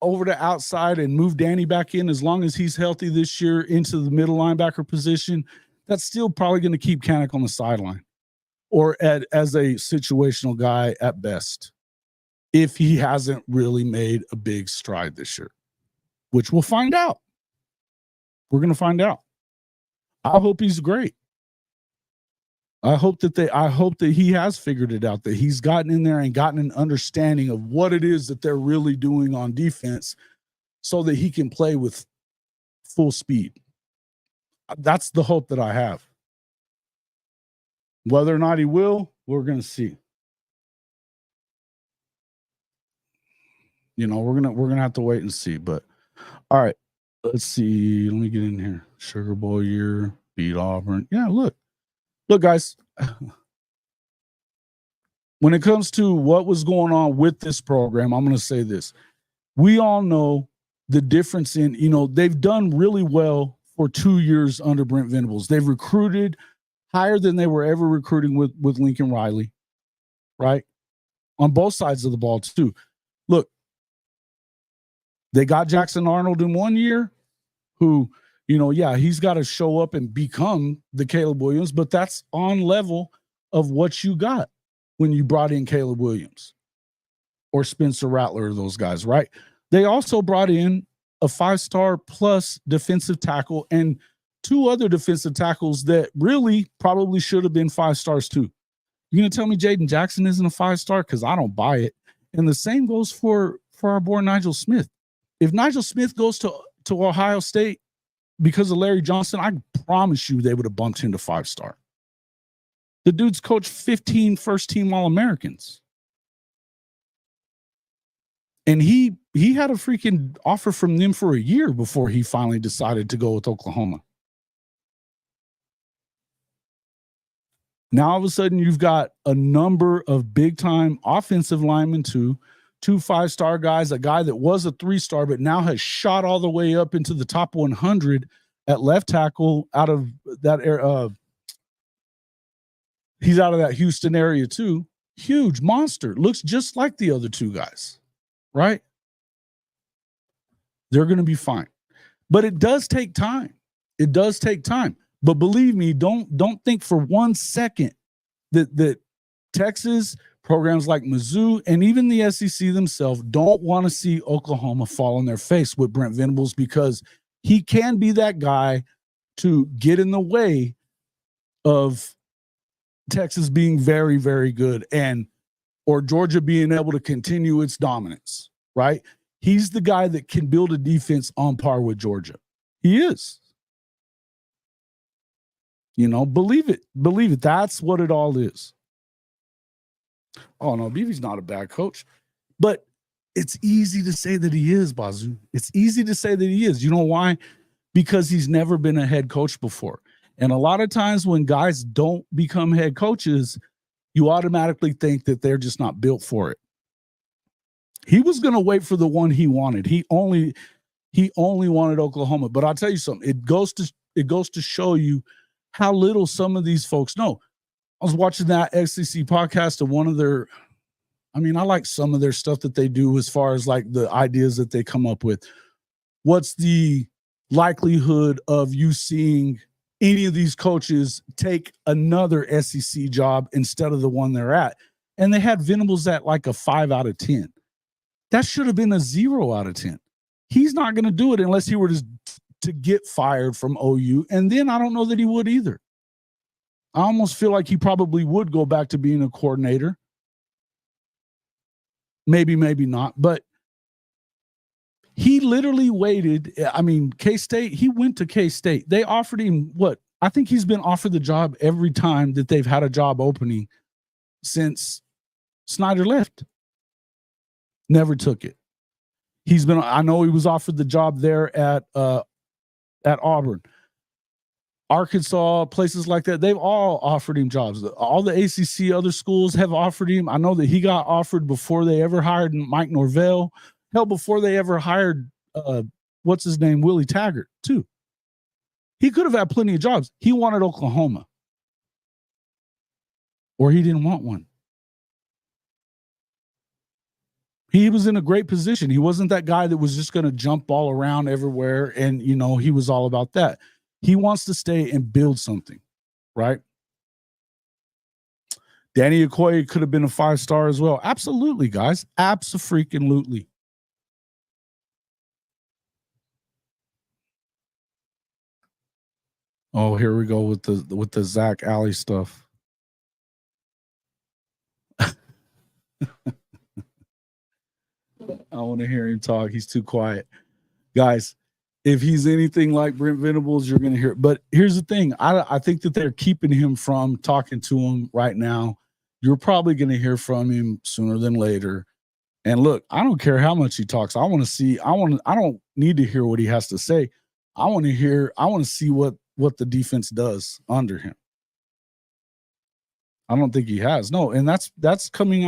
over to outside and move Danny back in as long as he's healthy this year into the middle linebacker position. That's still probably going to keep Kanak on the sideline or as a situational guy at best, if he hasn't really made a big stride this year, which we'll find out. We're going to find out. I hope he's great. I hope that he has figured it out, that he's gotten in there and gotten an understanding of what it is that they're really doing on defense so that he can play with full speed. That's the hope that I have. Whether or not he will, we're going to see. We're going to have to wait and see, but all right. Let's see. Let me get in here. Sugar Bowl year, beat Auburn. Yeah, look, guys. When it comes to what was going on with this program, I'm going to say this. We all know the difference in, they've done really well for 2 years under Brent Venables. They've recruited higher than they were ever recruiting with Lincoln Riley, right? on both sides of the ball too. Look, they got Jackson Arnold in 1 year, who, he's got to show up and become the Caleb Williams, but that's on level of what you got when you brought in Caleb Williams or Spencer Rattler, those guys, right? They also brought in a 5-star plus defensive tackle and 2 other defensive tackles that really probably should have been 5 stars too. You gonna tell me Jaden Jackson isn't a 5-star? Because I don't buy it. And the same goes for our boy Nigel Smith. If Nigel Smith goes to Ohio State because of Larry Johnson, I promise you they would have bumped him to 5-star. The dude's coached 15 first-team All-Americans. And he had a freaking offer from them for a year before he finally decided to go with Oklahoma. Now, all of a sudden, you've got a number of big-time offensive linemen, too. 2 5-star guys, a guy that was a 3-star, but now has shot all the way up into the top 100 at left tackle out of that area. He's out of that Houston area, too. Huge monster. Looks just like the other 2 guys, right? They're going to be fine. But it does take time. It does take time. But believe me, don't think for 1 second that Texas, programs like Mizzou, and even the SEC themselves don't want to see Oklahoma fall on their face with Brent Venables, because he can be that guy to get in the way of Texas being very, very good or Georgia being able to continue its dominance, right? He's the guy that can build a defense on par with Georgia. He is. Believe it. Believe it. That's what it all is. Oh, no, BB's not a bad coach. But it's easy to say that he is, Bazoo. It's easy to say that he is. You know why? Because he's never been a head coach before. And a lot of times when guys don't become head coaches, you automatically think that they're just not built for it. He was going to wait for the one he wanted. He only wanted Oklahoma. But I'll tell you something. It goes to show you how little some of these folks know. I was watching that SEC podcast of one of their, I like some of their stuff that they do as far as like the ideas that they come up with. What's the likelihood of you seeing any of these coaches take another SEC job instead of the one they're at? And they had Venables at like a 5 out of 10. That should have been a 0 out of 10. He's not going to do it unless he were to get fired from OU. And then I don't know that he would either. I almost feel like he probably would go back to being a coordinator. Maybe, maybe not. But he literally waited. K-State, he went to K-State. They offered him what? I think he's been offered the job every time that they've had a job opening since Snyder left. Never took it. I know he was offered the job there at Auburn. Arkansas, places like that, they've all offered him jobs. All the ACC other schools have offered him. I know that he got offered before they ever hired Mike Norvell. Hell, before they ever hired, what's his name, Willie Taggart, too. He could have had plenty of jobs. He wanted Oklahoma. Or he didn't want one. He was in a great position. He wasn't that guy that was just going to jump all around everywhere. And, he was all about that. He wants to stay and build something, right? Danny Okoye could have been a 5-star as well. Absolutely, guys. Abso-freaking-lutely. Oh, here we go with the Zach Alley stuff. I want to hear him talk. He's too quiet. Guys, if he's anything like Brent Venables, you're going to hear it. But here's the thing. I think that they're keeping him from talking to him right now. You're probably going to hear from him sooner than later. And look, I don't care how much he talks. I don't need to hear what he has to say. I want to see what the defense does under him. I don't think he has. No, and that's coming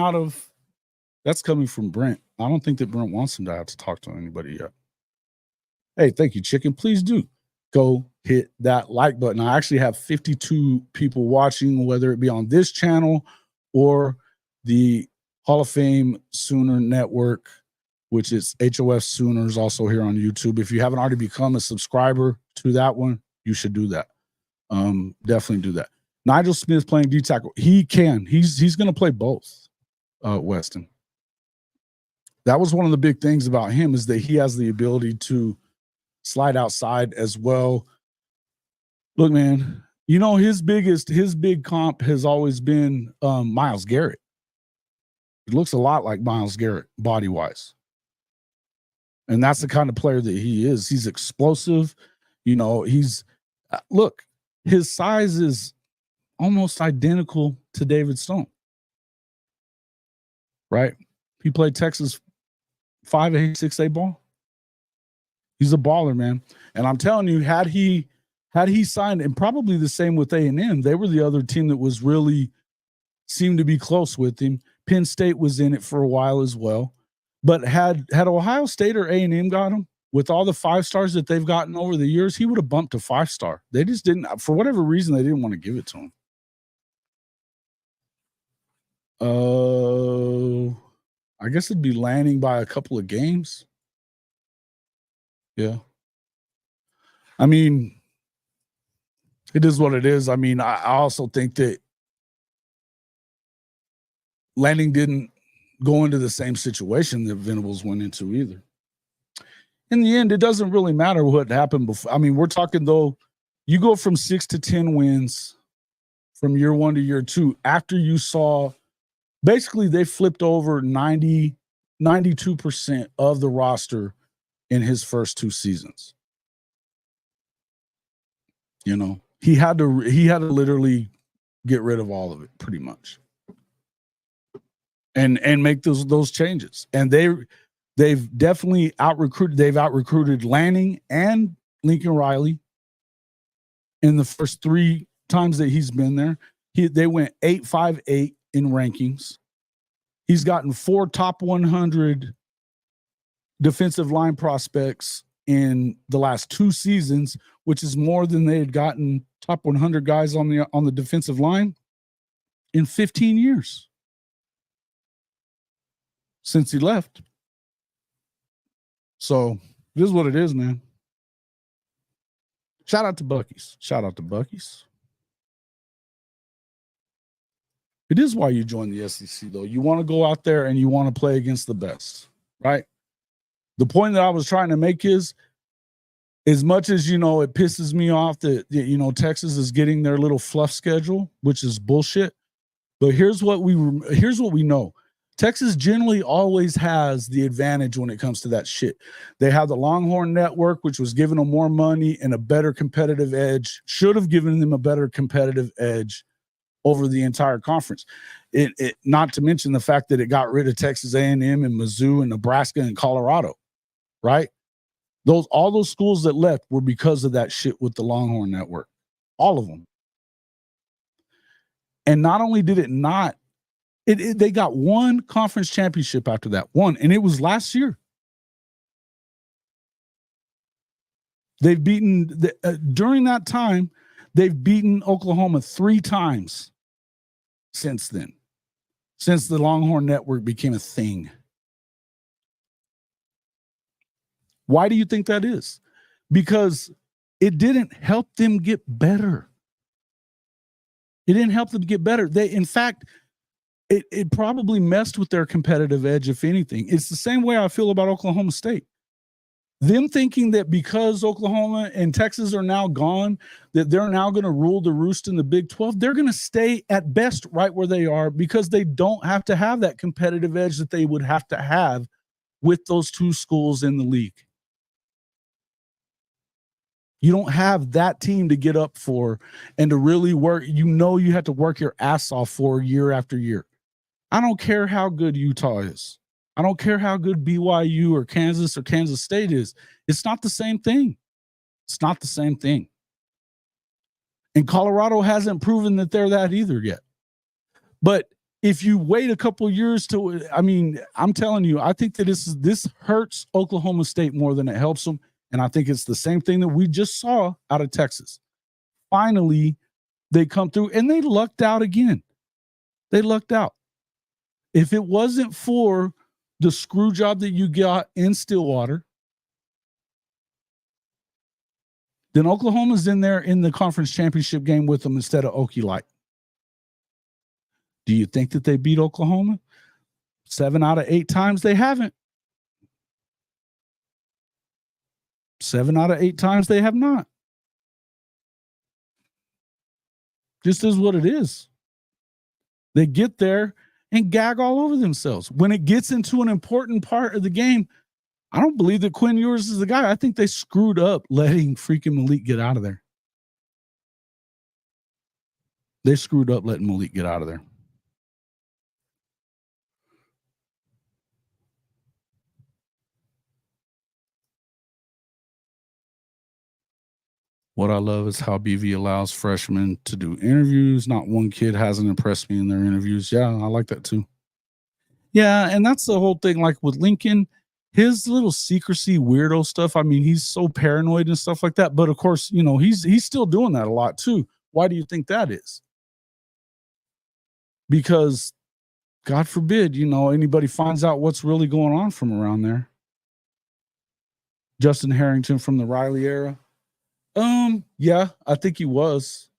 from Brent. I don't think that Brent wants him to have to talk to anybody yet. Hey, thank you, Chicken. Please do go hit that like button. I actually have 52 people watching, whether it be on this channel or the Hall of Fame Sooner Network, which is HOF Sooners, also here on YouTube. If you haven't already become a subscriber to that one, you should do that. Definitely do that. Nigel Smith playing D tackle. He can. He's going to play both. Weston. That was one of the big things about him, is that he has the ability to slide outside as well. Look, man, you know, his big comp has always been Myles Garrett. He looks a lot like Myles Garrett body wise. And that's the kind of player that he is. He's explosive. You know, look, his size is almost identical to David Stone. Right? He played Texas 5A, 6A ball. He's a baller, man. And I'm telling you, had he signed, and probably the same with A&M, they were the other team that was really seemed to be close with him. Penn State was in it for a while as well. But had Ohio State or A&M got him, with all the 5 stars that they've gotten over the years, he would have bumped to 5-star. They just didn't, for whatever reason, they didn't want to give it to him. I guess it'd be landing by a couple of games. Yeah. I mean, it is what it is. I mean, I also think that Lanning didn't go into the same situation that Venables went into either. In the end, it doesn't really matter what happened before. I mean, we're talking, though, you go from 6 to 10 wins from year 1 to year 2 after you saw basically they flipped over 92% of the roster in his first 2 seasons. You know, he had to literally get rid of all of it pretty much. And make those changes. And they've definitely out-recruited Lanning and Lincoln Riley in the first 3 times that he's been there. They went 8-5-8 in rankings. He's gotten 4 top 100 defensive line prospects in the last 2 seasons, which is more than they had gotten top 100 guys on the defensive line in 15 years since he left. So it is what it is, man. Shout out to Buc-ee's. It is why you join the SEC, though. You want to go out there and you want to play against the best, right? The point that I was trying to make is, as much as, you know, it pisses me off that, you know, Texas is getting their little fluff schedule, which is bullshit. But here's what we know. Texas generally always has the advantage when it comes to that shit. They have the Longhorn Network, which was giving them more money and a better competitive edge, should have given them a better competitive edge over the entire conference. It not to mention the fact that it got rid of Texas A&M and Mizzou and Nebraska and Colorado, right? All those schools that left were because of that shit with the Longhorn Network. All of them. And not only did it not, they got 1 conference championship after that. 1, and it was last year. They've beaten, during that time, they've beaten Oklahoma 3 times since then, since the Longhorn Network became a thing. Why do you think that is? Because it didn't help them get better. It didn't help them get better. In fact, it probably messed with their competitive edge, if anything. It's the same way I feel about Oklahoma State. Them thinking that because Oklahoma and Texas are now gone, that they're now going to rule the roost in the Big 12, they're going to stay at best right where they are because they don't have to have that competitive edge that they would have to have with those 2 schools in the league. You don't have that team to get up for and to really work. You know, you have to work your ass off for year after year. I don't care how good Utah is. I don't care how good BYU or Kansas State is. It's not the same thing. It's not the same thing. And Colorado hasn't proven that they're that either yet. But if you wait a couple years I'm telling you, I think that this hurts Oklahoma State more than it helps them. And I think it's the same thing that we just saw out of Texas. Finally, they come through and they lucked out again. They lucked out. If it wasn't for the screw job that you got in Stillwater, then Oklahoma's in there in the conference championship game with them instead of Okie Light. Do you think that they beat Oklahoma? 7 out of 8 times they haven't. 7 out of 8 times they have not. Just is what it is. They get there and gag all over themselves. When it gets into an important part of the game, I don't believe that Quinn Ewers is the guy. I think they screwed up letting freaking Malik get out of there. They screwed up letting Malik get out of there. What I love is how BV allows freshmen to do interviews. Not one kid hasn't impressed me in their interviews. Yeah, I like that too. Yeah, and that's the whole thing. Like with Lincoln, his little secrecy, weirdo stuff. I mean, he's so paranoid and stuff like that. But of course, you know, he's still doing that a lot too. Why do you think that is? Because God forbid, you know, anybody finds out what's really going on from around there. Justin Harrington from the Riley era. Yeah, I think he was.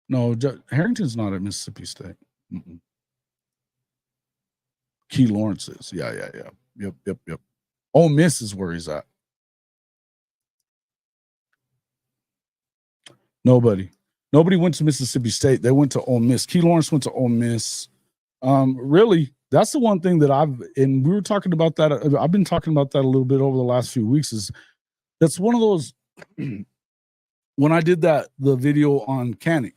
No, Harrington's not at Mississippi State. Mm-mm. Key Lawrence is. Yeah. Yep. Ole Miss is where he's at. Nobody went to Mississippi State. They went to Ole Miss. Key Lawrence went to Ole Miss. Really, that's the one thing that we were talking about that. I've been talking about that a little bit over the last few weeks. Is that's one of those when I did the video on Kanik.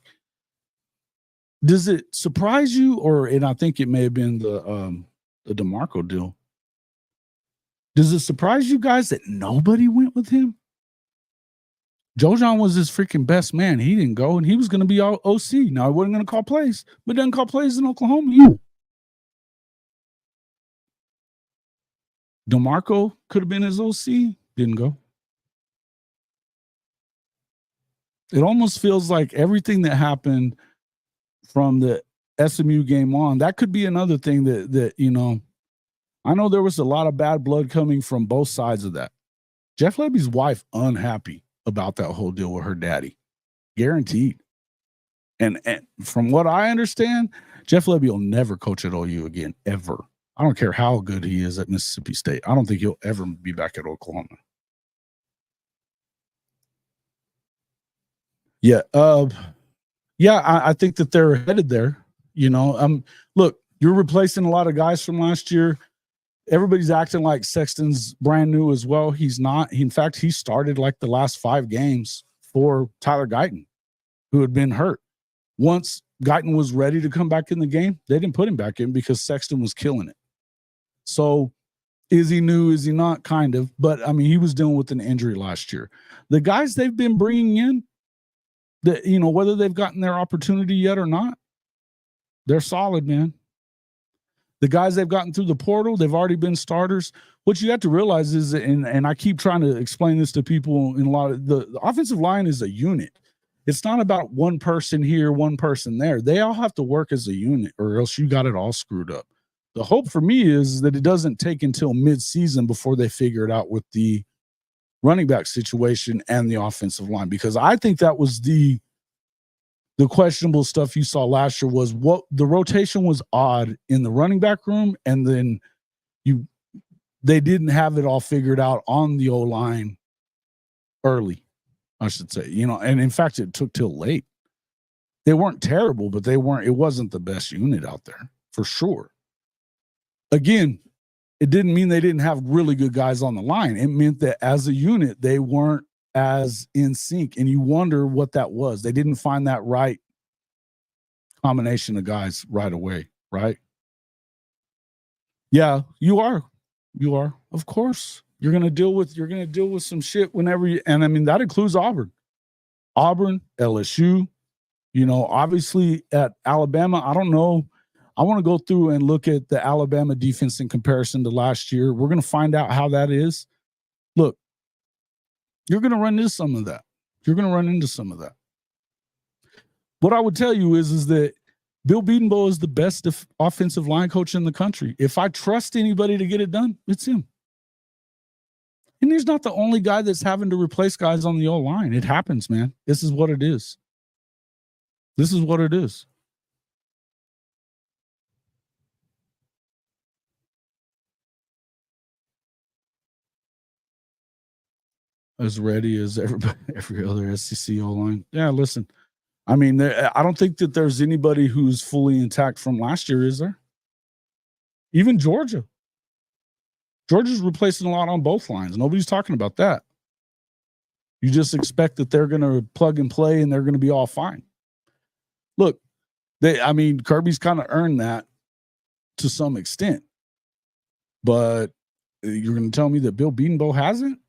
Does it surprise you, and I think it may have been the DeMarco deal. Does it surprise you guys that nobody went with him? Jojon was his freaking best man. He didn't go, and he was going to be OC. Now, he wasn't going to call plays, but doesn't call plays in Oklahoma either. DeMarco could have been his OC. Didn't go. It almost feels like everything that happened from the SMU game on, that could be another thing that you know, I know there was a lot of bad blood coming from both sides of that. Jeff Lebby's wife unhappy about that whole deal with her daddy. Guaranteed. And from what I understand, Jeff Lebby will never coach at OU again, ever. I don't care how good he is at Mississippi State. I don't think he'll ever be back at Oklahoma. Yeah. I think that they're headed there. You know, look, you're replacing a lot of guys from last year. Everybody's acting like Sexton's brand new as well. He's not. In fact, he started like the last 5 games for Tyler Guyton, who had been hurt. Once Guyton was ready to come back in the game, they didn't put him back in because Sexton was killing it. So is he new? Is he not? Kind of. But, I mean, he was dealing with an injury last year. The guys they've been bringing in, that, you know, whether they've gotten their opportunity yet or not, they're solid, man. The guys they've gotten through the portal, they've already been starters. What you have to realize is, and I keep trying to explain this to people in a lot of the offensive line is a unit. It's not about one person here, one person there. They all have to work as a unit, or else you got it all screwed up. The hope for me is that it doesn't take until mid-season before they figure it out with the running back situation and the offensive line, because I think that was the questionable stuff you saw last year was what the rotation was odd in the running back room, and then they didn't have it all figured out on the O-line early, I should say. You know, and in fact, it took till late. They weren't terrible, but it wasn't the best unit out there for sure. Again, it didn't mean they didn't have really good guys on the line. It meant that as a unit, they weren't as in sync, and you wonder what that was. They didn't find that right combination of guys right away, right? Yeah, you are. Of course, you're gonna deal with some shit whenever and I mean that includes Auburn, LSU. You know, obviously at Alabama, I don't know. I want to go through and look at the Alabama defense in comparison to last year. We're gonna find out how that is. Look, you're gonna run into some of that. What I would tell you is that Bill Bedenbaugh is the best offensive line coach in the country. If I trust anybody to get it done, it's him. And he's not the only guy that's having to replace guys on the O-line. It happens, man. This is what it is. This is what it is. As ready as every other SEC O-line. Yeah, listen. I mean, I don't think that there's anybody who's fully intact from last year, is there? Even Georgia. Georgia's replacing a lot on both lines. Nobody's talking about that. You just expect that they're going to plug and play and they're going to be all fine. Look, Kirby's kind of earned that to some extent. But you're going to tell me that Bill Bedenbaugh hasn't?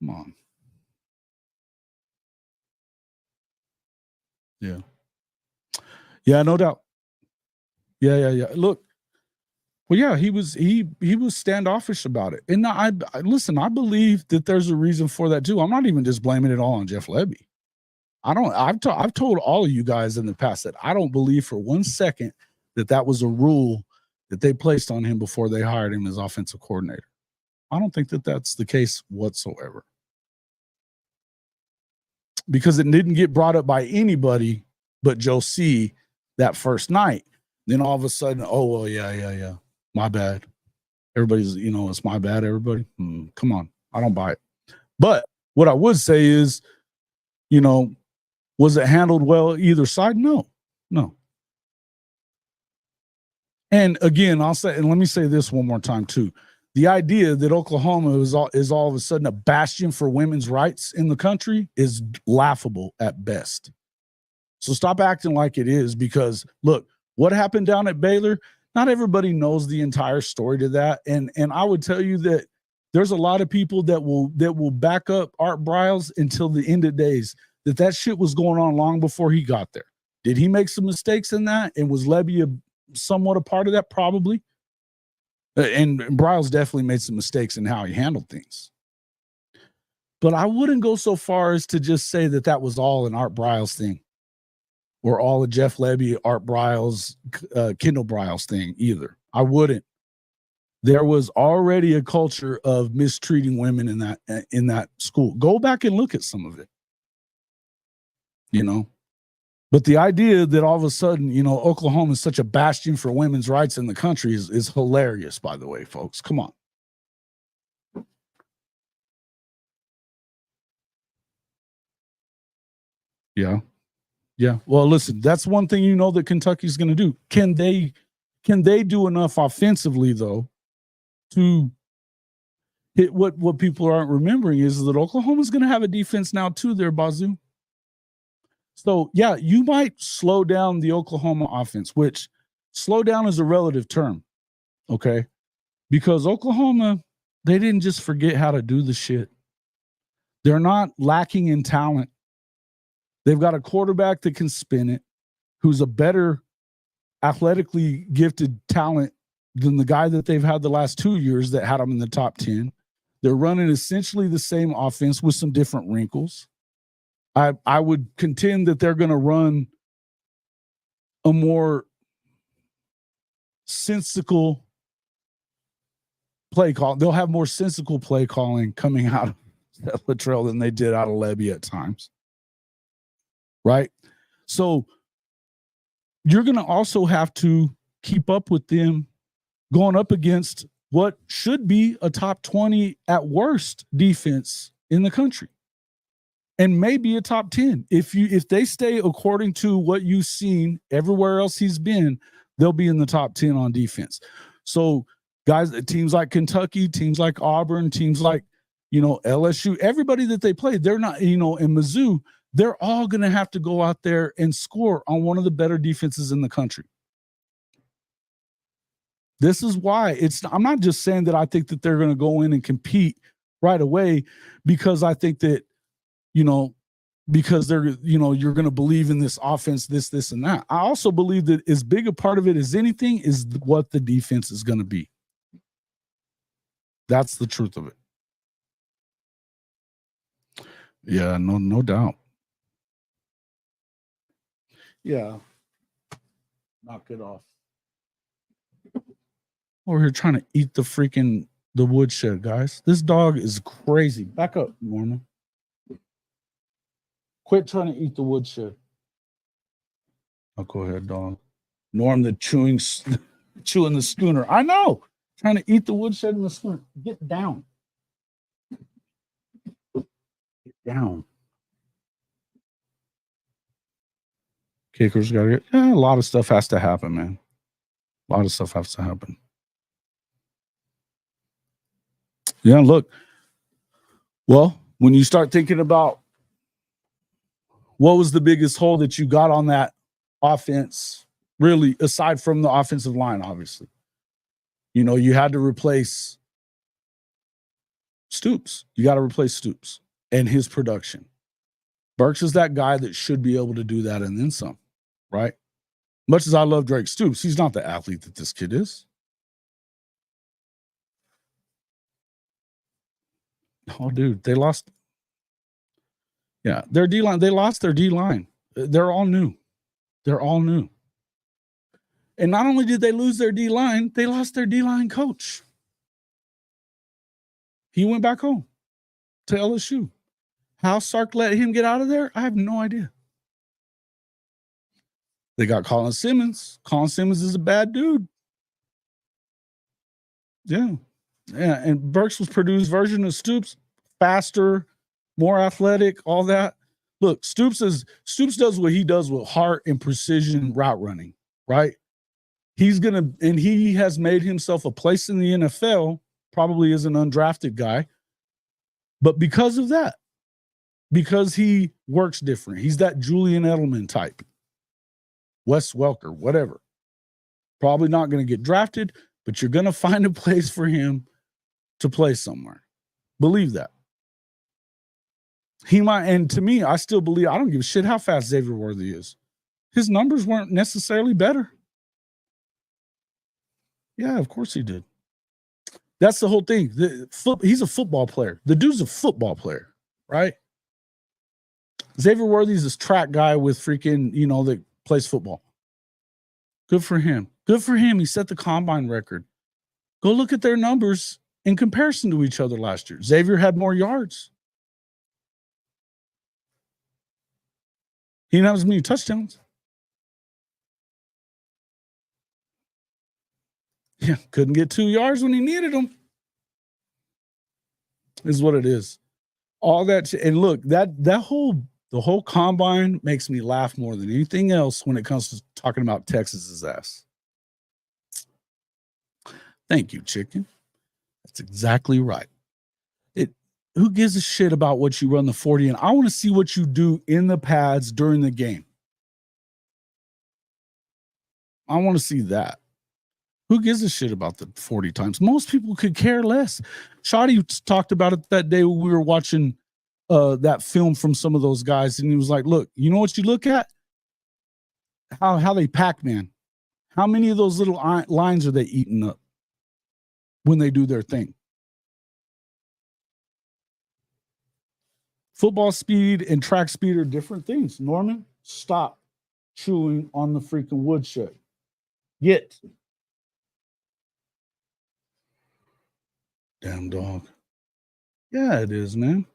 Come on. Yeah. Yeah, no doubt. Yeah. Look, well, yeah, he was standoffish about it. And I listen, I believe that there's a reason for that too. I'm not even just blaming it all on Jeff Lebby. I've told all of you guys in the past that I don't believe for 1 second that was a rule that they placed on him before they hired him as offensive coordinator. I don't think that that's the case whatsoever. Because it didn't get brought up by anybody but Joe C. that first night. Then all of a sudden, oh, well, yeah. My bad. Everybody's, it's my bad, everybody. Come on. I don't buy it. But what I would say is, was it handled well either side? No. And again, let me say this one more time too. The idea that Oklahoma is all of a sudden a bastion for women's rights in the country is laughable at best. So stop acting like it is, because look, what happened down at Baylor, not everybody knows the entire story to that. And I would tell you that there's a lot of people that will back up Art Briles until the end of days, that shit was going on long before he got there. Did he make some mistakes in that? And was Lebby somewhat a part of that? Probably. And Briles definitely made some mistakes in how he handled things. But I wouldn't go so far as to just say that was all an Art Briles thing, or all a Jeff Lebby, Art Briles, Kendall Briles thing either. I wouldn't. There was already a culture of mistreating women in that school. Go back and look at some of it. But the idea that all of a sudden, Oklahoma is such a bastion for women's rights in the country is hilarious, by the way, folks. Come on. Yeah. Well, listen, that's one thing that Kentucky's going to do. Can they do enough offensively, though, to hit what people aren't remembering is that Oklahoma's going to have a defense now, too, there, Bazoo. So, yeah, you might slow down the Oklahoma offense, which slow down is a relative term, okay? Because Oklahoma, they didn't just forget how to do the shit. They're not lacking in talent. They've got a quarterback that can spin it, who's a better athletically gifted talent than the guy that they've had the last 2 years that had them in the top 10. They're running essentially the same offense with some different wrinkles. I would contend that they're going to run a more sensical play call. They'll have more sensical play calling coming out of Latrell than they did out of Lebby at times. Right? So you're going to also have to keep up with them going up against what should be a top 20 at worst defense in the country. And maybe a top 10. If they stay according to what you've seen everywhere else he's been, they'll be in the top 10 on defense. So guys, teams like Kentucky, teams like Auburn, teams like, LSU, everybody that they play, they're not, in Mizzou, they're all going to have to go out there and score on one of the better defenses in the country. This is why I'm not just saying that I think that they're going to go in and compete right away, because I think that, because they're, you're going to believe in this offense, this, and that. I also believe that as big a part of it as anything is what the defense is going to be. That's the truth of it. Yeah, no doubt. Yeah. Knock it off. Over here trying to eat the woodshed, guys. This dog is crazy. Back up, Norman. Quit trying to eat the woodshed. Oh, go ahead, dog. Norm, the chewing the schooner. I know. Trying to eat the woodshed in the schooner. Get down. Get down. Kickers got to get. Yeah, a lot of stuff has to happen, man. A lot of stuff has to happen. Yeah, look. Well, when you start thinking about what was the biggest hole that you got on that offense, really, aside from the offensive line, obviously, you had to replace Stoops. You got to replace Stoops and his production. Burks is that guy that should be able to do that and then some, right? Much as I love Drake Stoops, he's not the athlete that this kid is. Oh, dude, they lost. Yeah, their D-line, they lost their D-line. They're all new. They're all new. And not only did they lose their D-line, they lost their D-line coach. He went back home to LSU. How Sark let him get out of there, I have no idea. They got Colin Simmons. Colin Simmons is a bad dude. Yeah. Yeah, and Burks was Purdue's version of Stoops, faster, more athletic, all that. Look, Stoops does what he does with heart and precision route running, right? He has made himself a place in the NFL, probably as an undrafted guy. But because of that, because he works different, he's that Julian Edelman type, Wes Welker, whatever. Probably not going to get drafted, but you're going to find a place for him to play somewhere. Believe that. He might, and to me, I still believe, I don't give a shit how fast Xavier Worthy is. His numbers weren't necessarily better. Yeah, of course he did. That's the whole thing. He's a football player. The dude's a football player, right? Xavier Worthy's this track guy with freaking, that plays football. Good for him. Good for him. He set the combine record. Go look at their numbers in comparison to each other last year. Xavier had more yards. He didn't have as many touchdowns. Yeah, couldn't get 2 yards when he needed them. Is what it is. All that, and look, the whole combine makes me laugh more than anything else when it comes to talking about Texas's ass. Thank you, chicken. That's exactly right. Who gives a shit about what you run the 40 in? I want to see what you do in the pads during the game. I want to see that. Who gives a shit about the 40 times? Most people could care less. Shoddy talked about it that day when we were watching that film from some of those guys, and he was like, look, you know what you look at? How they Pac-Man. How many of those little lines are they eating up when they do their thing? Football speed and track speed are different things. Norman, stop chewing on the freaking woodshed. Get. Damn dog. Yeah, it is, man.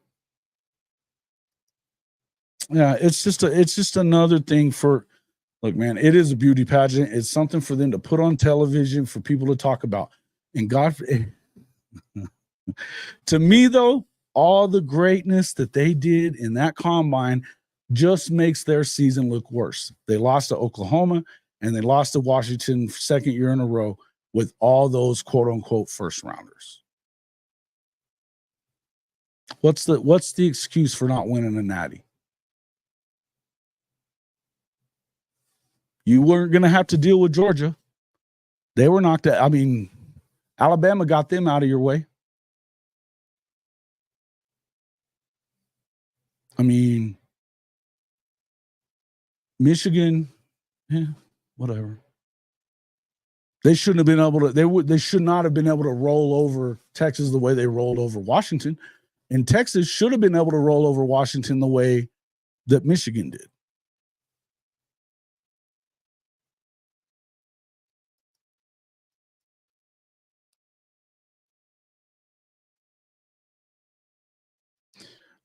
Yeah, it's just another thing for, look, man, it is a beauty pageant. It's something for them to put on television for people to talk about. And God, to me, though, all the greatness that they did in that combine just makes their season look worse. They lost to Oklahoma and they lost to Washington second year in a row with all those quote unquote first rounders. What's the excuse for not winning a natty? You weren't going to have to deal with Georgia. They were knocked out. I mean, Alabama got them out of your way. I mean, Michigan, yeah, whatever. They shouldn't have been able to. They should not have been able to roll over Texas the way they rolled over Washington, and Texas should have been able to roll over Washington the way that Michigan did.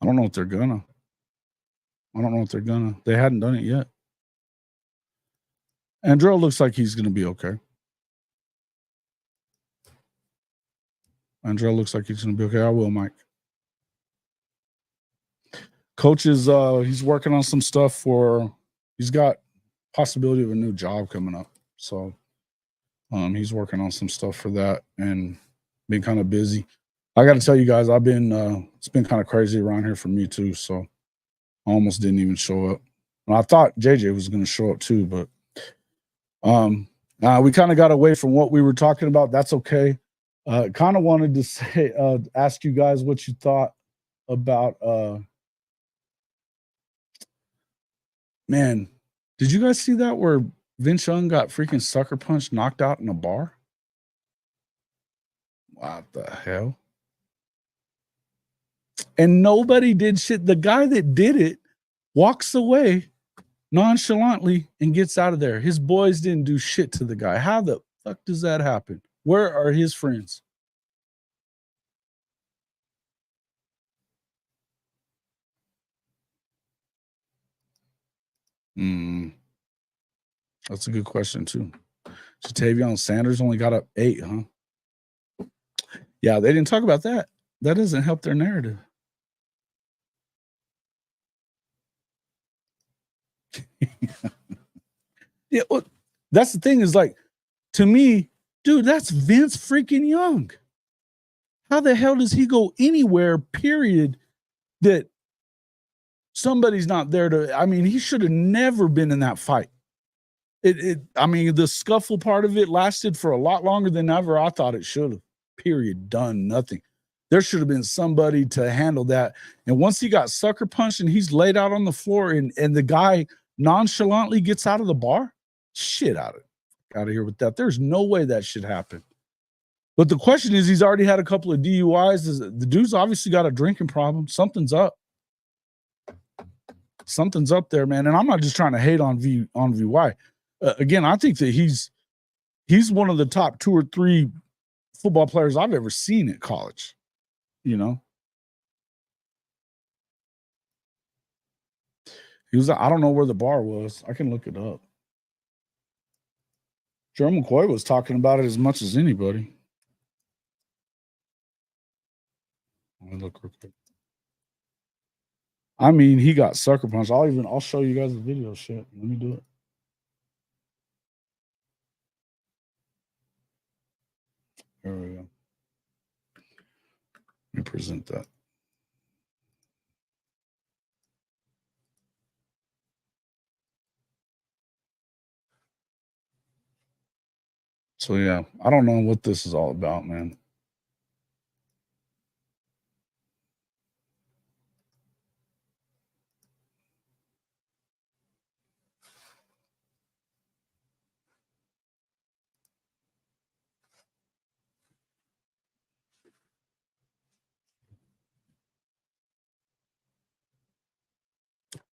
I don't know if they're gonna. They hadn't done it yet. Andrell looks like he's gonna be okay. Andrell looks like he's gonna be okay. I will, Mike. Coach is he's working on some stuff for. He's got possibility of a new job coming up, so he's working on some stuff for that and been kind of busy. I got to tell you guys, I've been it's been kind of crazy around here for me too. So I almost didn't even show up. And I thought JJ was going to show up too, but we kind of got away from what we were talking about. That's okay. Kind of wanted to say, ask you guys what you thought about. Man, did you guys see that where Vince Young got freaking sucker punched, knocked out in a bar? What the hell? And nobody did shit. The guy that did it walks away nonchalantly and gets out of there. His boys didn't do shit to the guy. How the fuck does that happen? Where are his friends? That's a good question too. Jatavion Sanders only got up 8, huh? Yeah, they didn't talk about that. That doesn't help their narrative. Yeah, well, that's the thing is like, to me, dude, that's Vince freaking Young. How the hell does he go anywhere, period, that somebody's not there to, I mean, he should have never been in that fight. I mean, the scuffle part of it lasted for a lot longer than ever I thought it should have. Period. Done. Nothing. There should have been somebody to handle that. And once he got sucker punched and he's laid out on the floor and the guy nonchalantly gets out of the bar, shit out of here with that. There's no way that should happen. But the question is, he's already had a couple of DUIs. The dude's obviously got a drinking problem. Something's up. Something's up there, man. And I'm not just trying to hate on VY. Again, I think that he's one of the top 2 or 3 football players I've ever seen at college. You know, he was. I don't know where the bar was. I can look it up. Jerome McCoy was talking about it as much as anybody. Let me look real quick. I mean, he got sucker punched. I'll show you guys the video. Shit, let me do it. There we go. Let me present that. So yeah, I don't know what this is all about, man.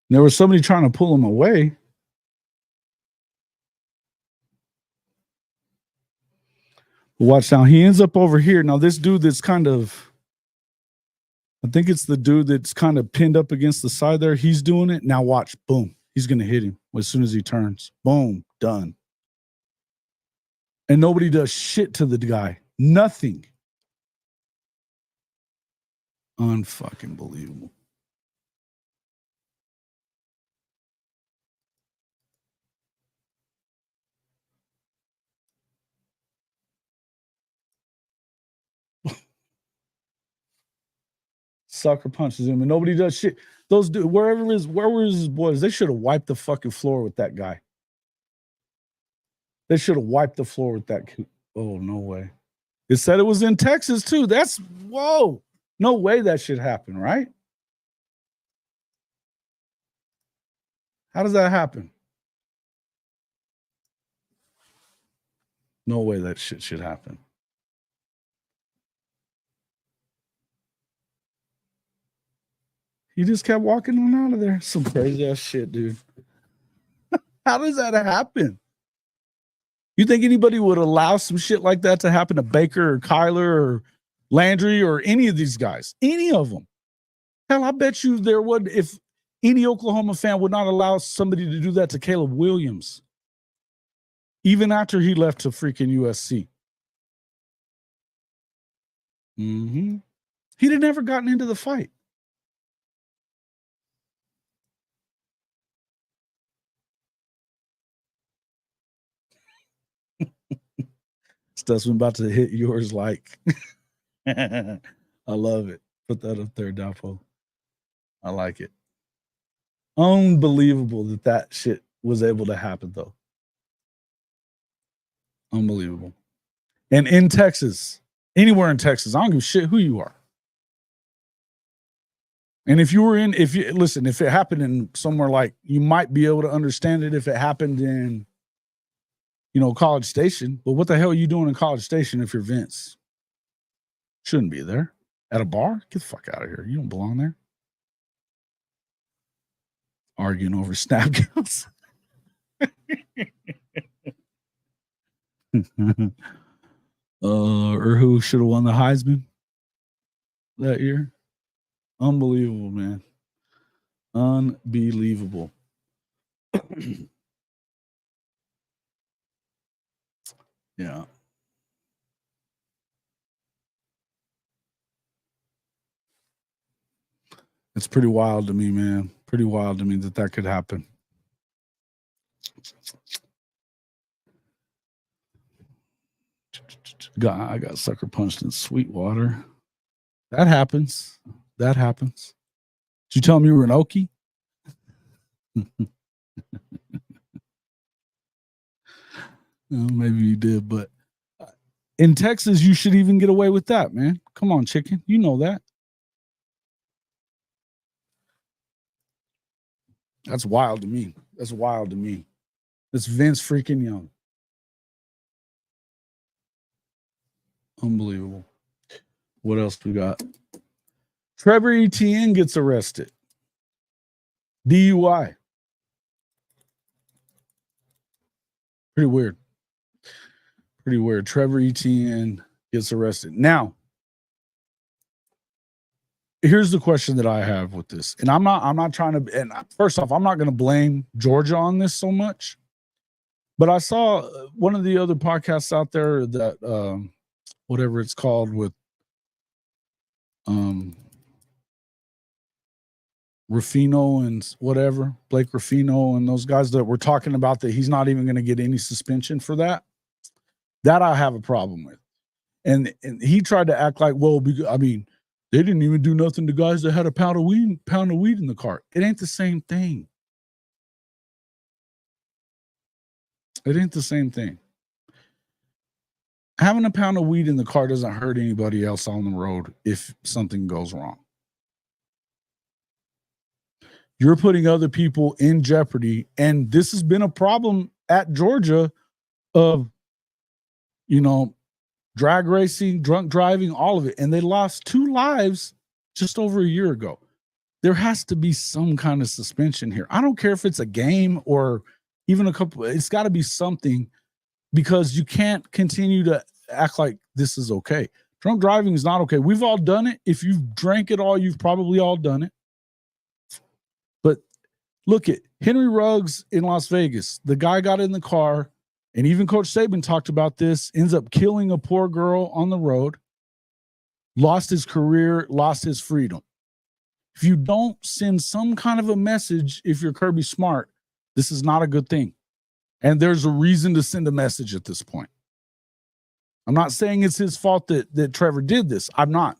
There was somebody trying to pull him away. Watch now. He ends up over here. Now, this dude that's kind of, I think it's the dude that's kind of pinned up against the side there. He's doing it. Now watch. Boom. He's going to hit him as soon as he turns. Boom. Done. And nobody does shit to the guy. Nothing. Unfucking believable. Sucker punches him and nobody does shit. Those dudes, where were his boys? They should have wiped the fucking floor with that guy. They should have wiped the floor with that. Oh, no way. It said it was in Texas too. That's, whoa. No way that should happen, right? How does that happen? No way that shit should happen. He just kept walking on out of there. Some crazy ass shit, dude. How does that happen? You think anybody would allow some shit like that to happen to Baker or Kyler or Landry or any of these guys? Any of them? Hell, I bet you there would, if any Oklahoma fan would not allow somebody to do that to Caleb Williams, even after he left to freaking USC. Mm-hmm. He'd have never gotten into the fight. Stuff's about to hit yours like. I love it. Put that up there, Dapo. I like it. Unbelievable that shit was able to happen, though. Unbelievable. And in Texas, anywhere in Texas, I don't give a shit who you are. And if it happened in somewhere like, you might be able to understand it if it happened in, College Station. But what the hell are you doing in College Station if you're Vince? Shouldn't be there. At a bar? Get the fuck out of here. You don't belong there. Arguing over snap counts. Or who should have won the Heisman that year? Unbelievable, man. Unbelievable. Yeah. It's pretty wild to me, man. Pretty wild to me that could happen. I got sucker punched in Sweetwater. That happens. That happens. Did you tell me you were an Okie? Maybe you did, but in Texas, you should even get away with that, man. Come on, chicken. You know that. That's wild to me. That's wild to me. It's Vince freaking Young. Unbelievable. What else we got? Trevor Etienne gets arrested. DUI. Pretty weird. Pretty weird. Trevor Etienne gets arrested. Now, here's the question that I have with this. And I'm not trying to, and first off, I'm not going to blame Georgia on this so much. But I saw one of the other podcasts out there that whatever it's called with Ruffino and whatever, Blake Ruffino and those guys that were talking about that he's not even going to get any suspension for that. That I have a problem with. And he tried to act like, well, I mean, they didn't even do nothing to guys that had a pound of weed in the car. It ain't the same thing. It ain't the same thing. Having a pound of weed in the car doesn't hurt anybody else on the road if something goes wrong. You're putting other people in jeopardy. And this has been a problem at Georgia of, drag racing, drunk driving, all of it. And they lost 2 lives just over a year ago. There has to be some kind of suspension here. I don't care if it's a game or even a couple. It's got to be something, because you can't continue to act like this is okay. Drunk driving is not okay. We've all done it. If you've drank it all, you've probably all done it. But look at Henry Ruggs in Las Vegas. The guy got in the car, and even Coach Saban talked about this, ends up killing a poor girl on the road, lost his career, lost his freedom. If you don't send some kind of a message, if you're Kirby Smart, this is not a good thing. And there's a reason to send a message at this point. I'm not saying it's his fault that Trevor did this. I'm not,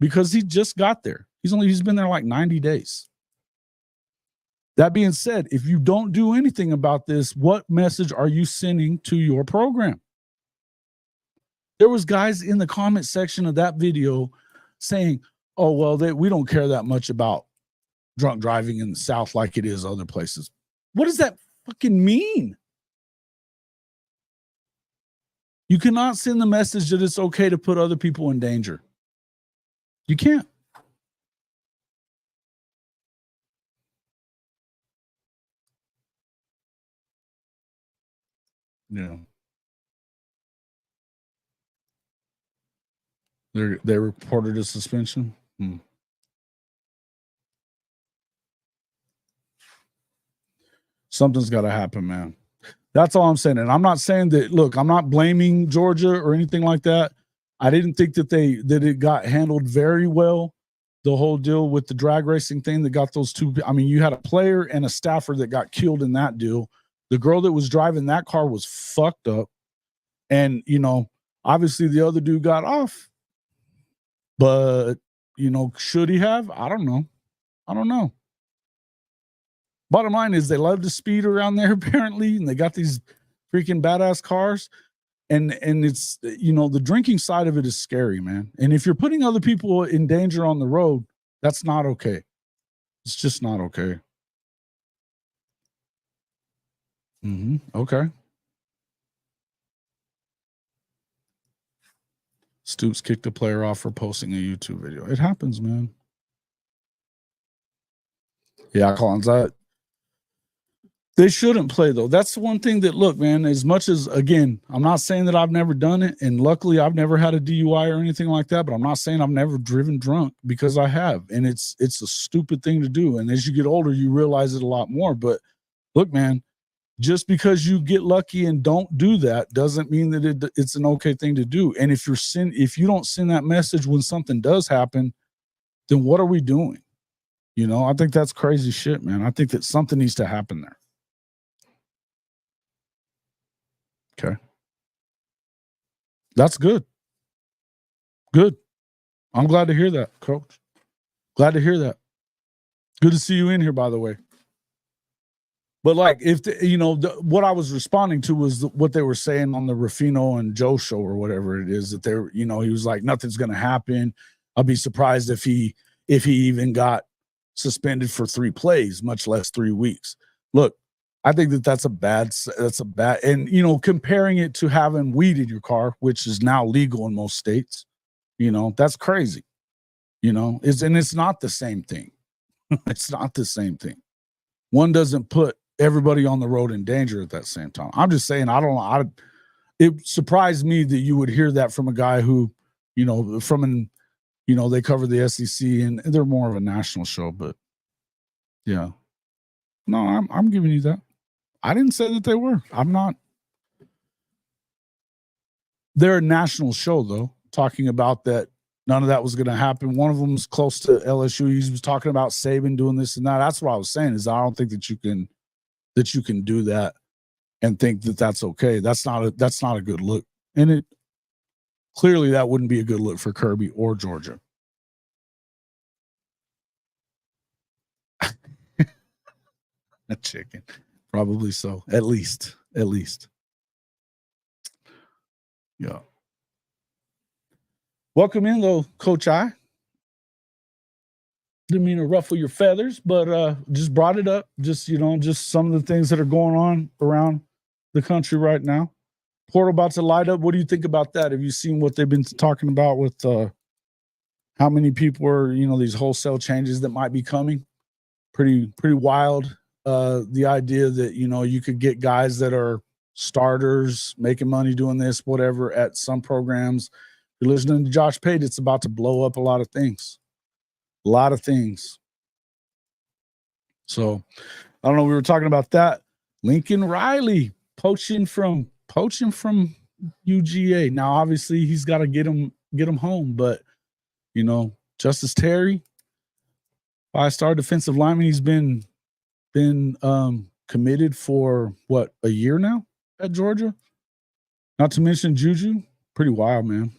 because he just got there. He's been there like 90 days. That being said, if you don't do anything about this, what message are you sending to your program? There was guys in the comment section of that video saying, oh, well, we don't care that much about drunk driving in the South like it is other places. What does that fucking mean? You cannot send the message that it's okay to put other people in danger. You can't. Yeah. They reported a suspension. Something's got to happen, man. That's all I'm saying. And I'm not saying that, look, I'm not blaming Georgia or anything like that. I didn't think that it got handled very well, the whole deal with the drag racing thing that got those two. I mean, you had a player and a staffer that got killed in that deal. The girl that was driving that car was fucked up. And, you know, obviously the other dude got off. But, you know, should he have? I don't know. Bottom line is they love to speed around there apparently, and they got these freaking badass cars. And it's, you know, the drinking side of it is scary, man. And if you're putting other people in danger on the road, that's not okay. It's just not okay. Okay. Stoops kicked a player off for posting a YouTube video. It happens, man. Yeah, Collins, they shouldn't play, though. That's the one thing that, look, man, as much as, again, I'm not saying that I've never done it, and luckily I've never had a DUI or anything like that, but I'm not saying I've never driven drunk, because I have, and it's a stupid thing to do. And as you get older, you realize it a lot more. But look, man, just because you get lucky and don't do that doesn't mean that it's an okay thing to do. And if you don't send that message when something does happen, then what are we doing? You know, I think that's crazy shit, man. I think that something needs to happen there. Okay. That's good. Good. I'm glad to hear that, Coach. Glad to hear that. Good to see you in here, by the way. But like, if what I was responding to was what they were saying on the Ruffino and Joe show or whatever it is, that they're, you know, he was like, nothing's going to happen. I'll be surprised if he even got suspended for 3 plays, much less 3 weeks. Look, I think that's a bad, and, you know, comparing it to having weed in your car, which is now legal in most states, you know, that's crazy, you know, it's not the same thing. It's not the same thing. One doesn't put everybody on the road in danger at that same time. I'm just saying, it surprised me that you would hear that from a guy who, you know, they cover the SEC and they're more of a national show, but yeah, no, I'm giving you that. I didn't say that they were. I'm not. They're a national show, though, talking about that none of that was going to happen. One of them is close to LSU. He was talking about Saban doing this and that. That's what I was saying, is I don't think that you can do that and think that that's okay. That's not a good look. And clearly that wouldn't be a good look for Kirby or Georgia. A chicken. Probably so. At least. Yeah. Welcome in, though, Coach I. Didn't mean to ruffle your feathers, but just brought it up. Just, you know, just some of the things that are going on around the country right now. Portal about to light up. What do you think about that? Have you seen what they've been talking about with how many people are, you know, these wholesale changes that might be coming? Pretty wild. The idea that, you know, you could get guys that are starters making money doing this, whatever, at some programs. You're listening to Josh Pate, it's about to blow up a lot of things. So I don't know. We were talking about that. Lincoln Riley poaching from UGA. Now, obviously, he's got to get him home. But, you know, Justice Terry, 5-star defensive lineman, he's been committed for what, a year now at Georgia? Not to mention Juju. Pretty wild, man.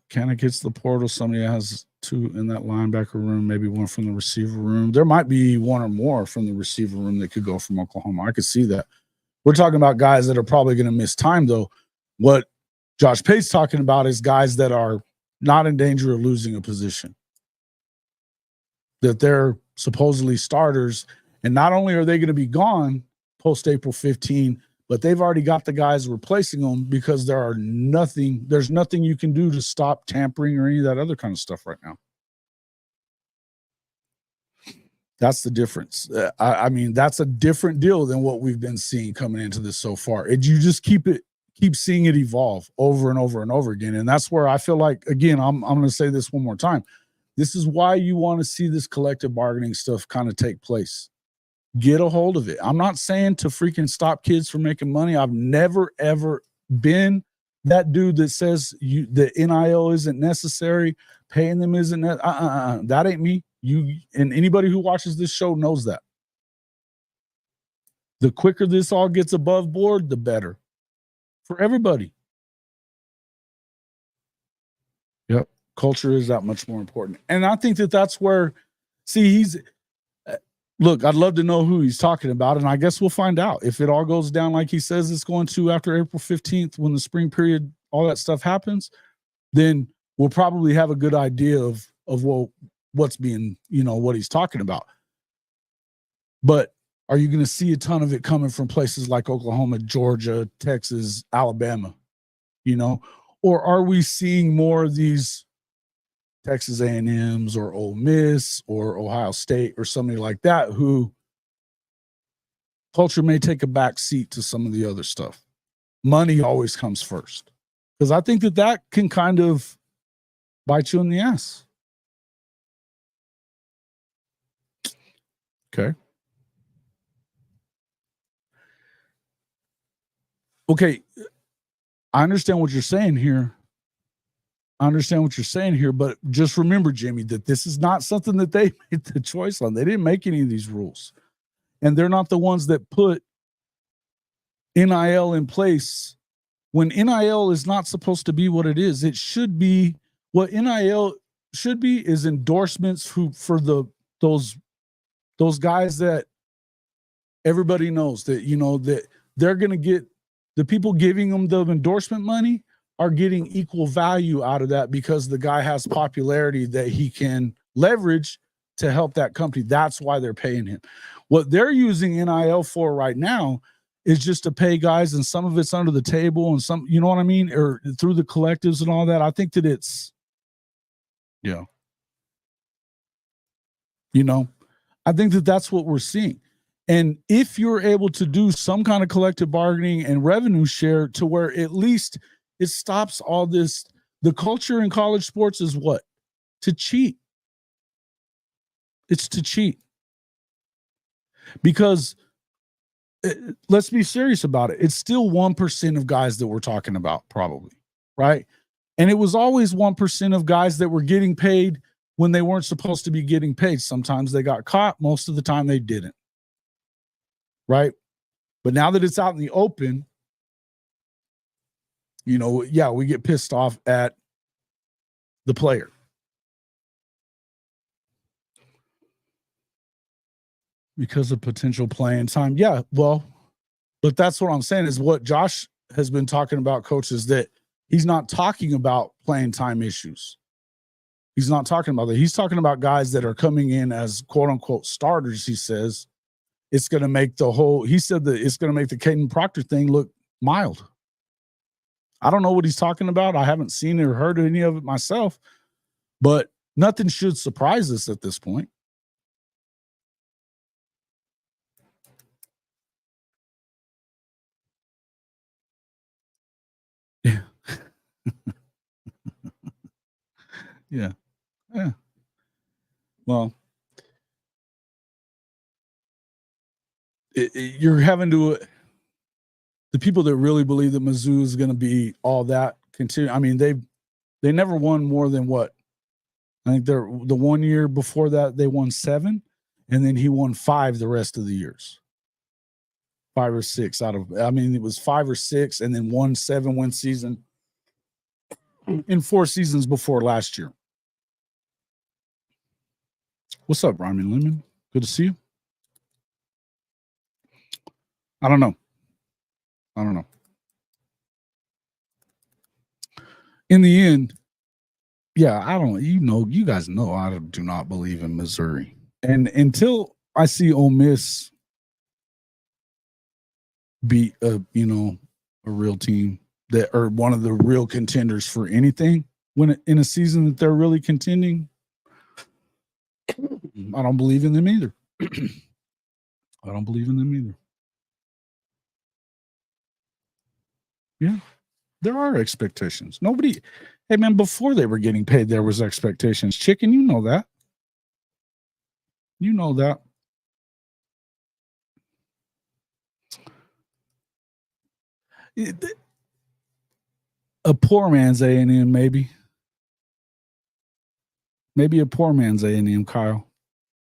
Can it gets the portal? Somebody has 2 in that linebacker room, maybe 1 from the receiver room. There might be 1 or more from the receiver room that could go from Oklahoma. I could see that. We're talking about guys that are probably going to miss time, though. What Josh Pate's talking about is guys that are not in danger of losing a position, that they're supposedly starters. And not only are they going to be gone post April 15, but they've already got the guys replacing them, because there's nothing you can do to stop tampering or any of that other kind of stuff right now. That's the difference. I mean, that's a different deal than what we've been seeing coming into this so far. You just keep seeing it evolve over and over and over again. And that's where I feel like, again, I'm going to say this one more time. This is why you want to see this collective bargaining stuff kind of take place. Get a hold of it. I'm not saying to freaking stop kids from making money. I've never, ever been that dude that says the NIL isn't necessary, paying them isn't that ain't me. You and anybody who watches this show knows that. The quicker this all gets above board, the better for everybody. Yep. Culture is that much more important. And I think that that's where, see, look, I'd love to know who he's talking about, and I guess we'll find out. If it all goes down like he says it's going to after April 15th, when the spring period, all that stuff happens, then we'll probably have a good idea of what's being, what he's talking about. But are you going to see a ton of it coming from places like Oklahoma, Georgia, Texas, Alabama, or are we seeing more of these Texas A&Ms or Ole Miss or Ohio State or somebody like that who culture may take a back seat to some of the other stuff? Money always comes first, because I think that can kind of bite you in the ass. Okay. I understand what you're saying here. But just remember, Jimmy, that this is not something that they made the choice on. They didn't make any of these rules. And they're not the ones that put NIL in place when NIL is not supposed to be what it is. It should be what NIL should be is endorsements for those guys that everybody knows that, that they're going to get. The people giving them the endorsement money are getting equal value out of that because the guy has popularity that he can leverage to help that company. That's why they're paying him. What they're using NIL for right now is just to pay guys, and some of it's under the table and some, you know what I mean? Or through the collectives and all that. I think that it's, I think that that's what we're seeing. And if you're able to do some kind of collective bargaining and revenue share to where at least it stops all this, the culture in college sports is what? To cheat. It's to cheat. Because let's be serious about it. It's still 1% of guys that we're talking about, probably, right? And it was always 1% of guys that were getting paid when they weren't supposed to be getting paid. Sometimes they got caught. Most of the time they didn't. Right. But now that it's out in the open, we get pissed off at the player. Because of potential playing time. Yeah, well, but that's what I'm saying is what Josh has been talking about, coaches, that he's not talking about playing time issues. He's not talking about that. He's talking about guys that are coming in as quote unquote starters, he says. It's going to make he said that it's going to make the Caden Proctor thing look mild. I don't know what he's talking about. I haven't seen or heard any of it myself, but nothing should surprise us at this point. Yeah. Yeah. Well, you're having to, the people that really believe that Mizzou is going to be all that continue. I mean, they never won more than what? I think the 1 year before that, they won 7, and then he won 5 the rest of the years. 5 or 6 it was 5 or 6, and then 1 7-win season in 4 seasons before last year. What's up, Ryman Lemon? Good to see you. I don't know. In the end, yeah, you guys know I do not believe in Missouri. And until I see Ole Miss beat a real team that are one of the real contenders for anything in a season that they're really contending, I don't believe in them either. Yeah, there are expectations. Nobody, Hey, man, before they were getting paid, there was expectations. Chicken, you know that. You know that. A poor man's A&M, maybe. Maybe a poor man's A&M, Kyle.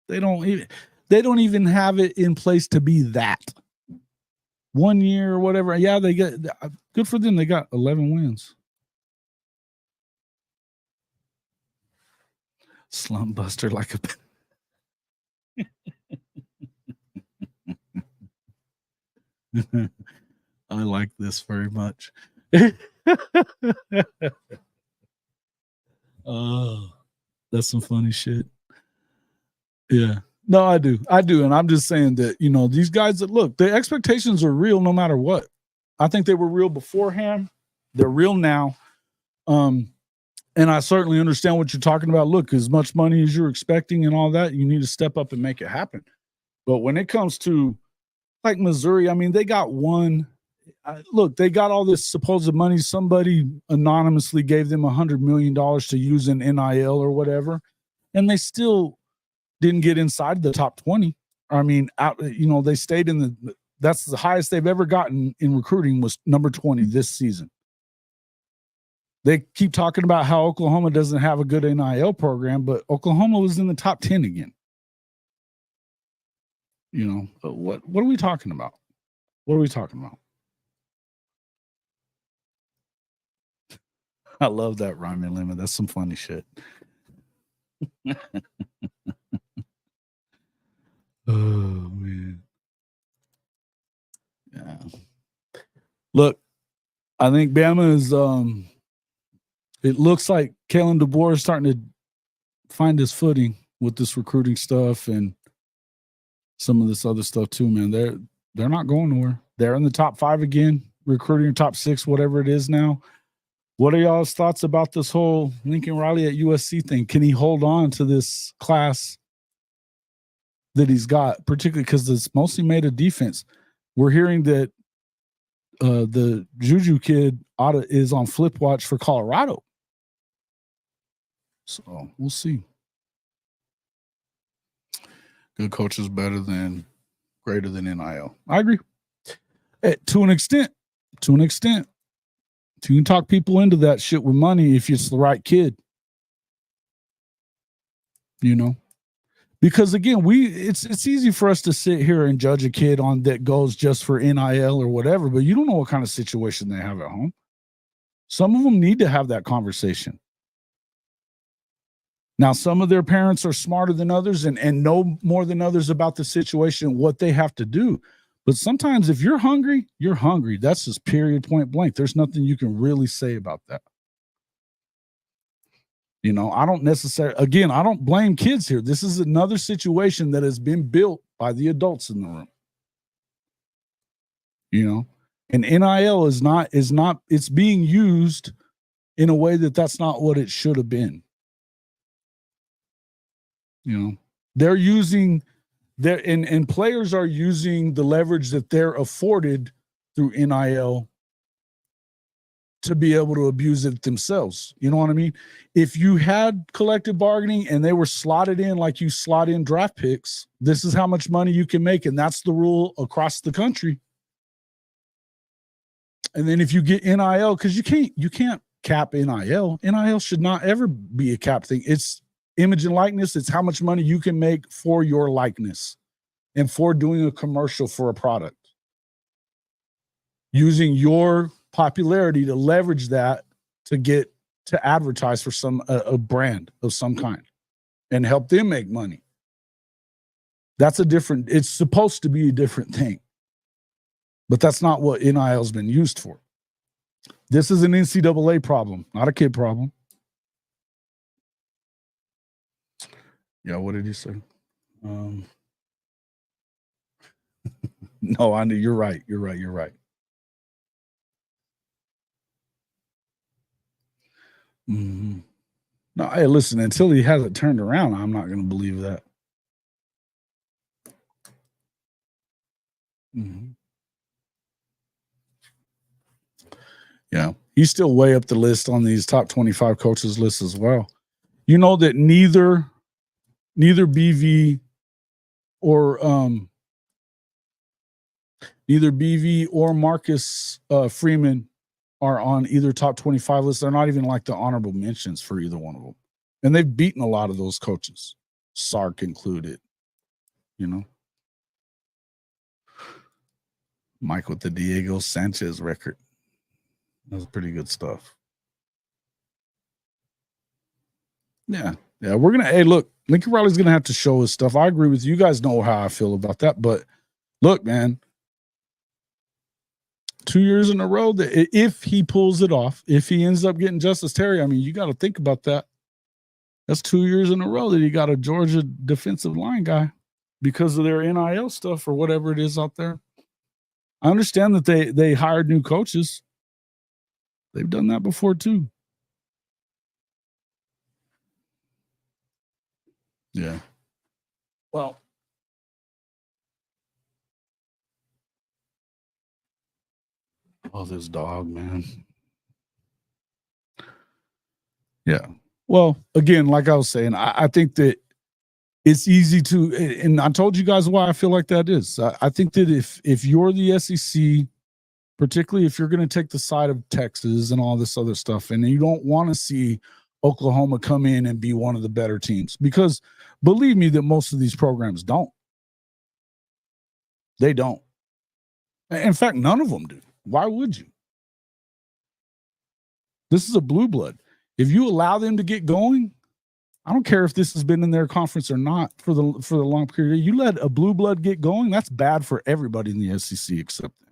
They don't even have it in place to be that. 1 year or whatever. Yeah, they get good for them. They got 11 wins. Slump buster like a I like this very much. Oh, that's some funny shit. Yeah. No, I do. And I'm just saying that, these guys that look, the expectations are real no matter what. I think they were real beforehand. They're real now. And I certainly understand what you're talking about. Look, as much money as you're expecting and all that, you need to step up and make it happen. But when it comes to like Missouri, I mean, they got one. Look, they got all this supposed money. Somebody anonymously gave them $100 million to use in NIL or whatever, and they still didn't get inside the top 20. I mean, they stayed in that's the highest they've ever gotten in recruiting was number 20 this season. They keep talking about how Oklahoma doesn't have a good NIL program, but Oklahoma was in the top 10 again. What are we talking about? What are we talking about? I love that rhyming limit. That's some funny shit. Oh, man. Yeah. Look, I think Bama is it looks like Kalen DeBoer is starting to find his footing with this recruiting stuff and some of this other stuff too, man. They're not going nowhere. They're in the top 5 again, recruiting top 6, whatever it is now. What are y'all's thoughts about this whole Lincoln Riley at USC thing? Can he hold on to this class that he's got, particularly because it's mostly made of defense? We're hearing that the Juju kid is on flip watch for Colorado. So we'll see. Good coach is greater than NIL. I agree. To an extent. You can talk people into that shit with money if it's the right kid. Because again, it's easy for us to sit here and judge a kid on that goes just for NIL or whatever, but you don't know what kind of situation they have at home. Some of them need to have that conversation. Now, some of their parents are smarter than others and know more than others about the situation, what they have to do. But sometimes if you're hungry, you're hungry. That's just period, point blank. There's nothing you can really say about that. I don't blame kids here. This is another situation that has been built by the adults in the room. And NIL is not, it's being used in a way that's not what it should have been. They're using and players are using the leverage that they're afforded through NIL to be able to abuse it themselves. You know what I mean? If you had collective bargaining and they were slotted in like you slot in draft picks, this is how much money you can make. And that's the rule across the country. And then if you get NIL, because you can't cap NIL. NIL should not ever be a cap thing. It's image and likeness. It's how much money you can make for your likeness and for doing a commercial for a product. Using your popularity to leverage that to advertise for a brand of some kind and help them make money. It's supposed to be a different thing, but that's not what NIL has been used for. This is an NCAA problem, not a kid problem. Yeah, what did you say? No, I know you're right. You're right. Mm-hmm. No, hey, listen, until he has it turned around, I'm not going to believe that. Mm-hmm. Yeah, He's still way up the list on these top 25 coaches lists as well. You know that neither BV or neither BV or Marcus Freeman are on either top 25 lists. They're not even like the honorable mentions for either one of them. And they've beaten a lot of those coaches, Sark included, you know. Mike with the Diego Sanchez record. That was pretty good stuff. Yeah. Yeah. We're going to, hey, look, Lincoln Riley's going to have to show his stuff. I agree with you. You guys know how I feel about that. But look, man, 2 years in a row, that if he pulls it off, if he ends up getting Justice Terry, I mean, you got to think about that. That's 2 years in a row that he got a Georgia defensive line guy because of their NIL stuff or whatever it is out there. I understand that they hired new coaches. They've done that before too. Yeah. Well, oh, this dog, man. Yeah. Well, again, like I was saying, I think that it's easy to, and I told you guys why I feel like that is. I think that if you're the SEC, particularly if you're going to take the side of Texas and all this other stuff, and you don't want to see Oklahoma come in and be one of the better teams, because believe me that most of these programs don't. They don't. In fact, none of them do. Why would you? This is a blue blood. If you allow them to get going, I don't care if this has been in their conference or not for the long period. You let a blue blood get going, that's bad for everybody in the SEC except them.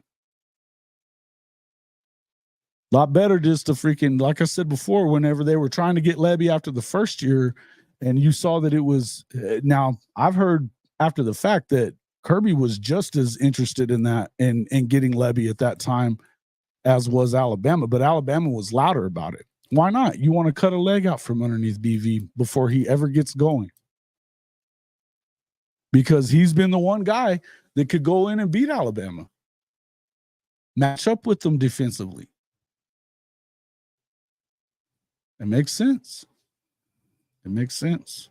A lot better just to freaking, like I said before, whenever they were trying to get Lebby after the first year, and you saw that it was, now I've heard after the fact that Kirby was just as interested in that and getting Lebby at that time as was Alabama, but Alabama was louder about it. Why not? You want to cut a leg out from underneath BV before he ever gets going. Because he's been the one guy that could go in and beat Alabama. Match up with them defensively. It makes sense. It makes sense.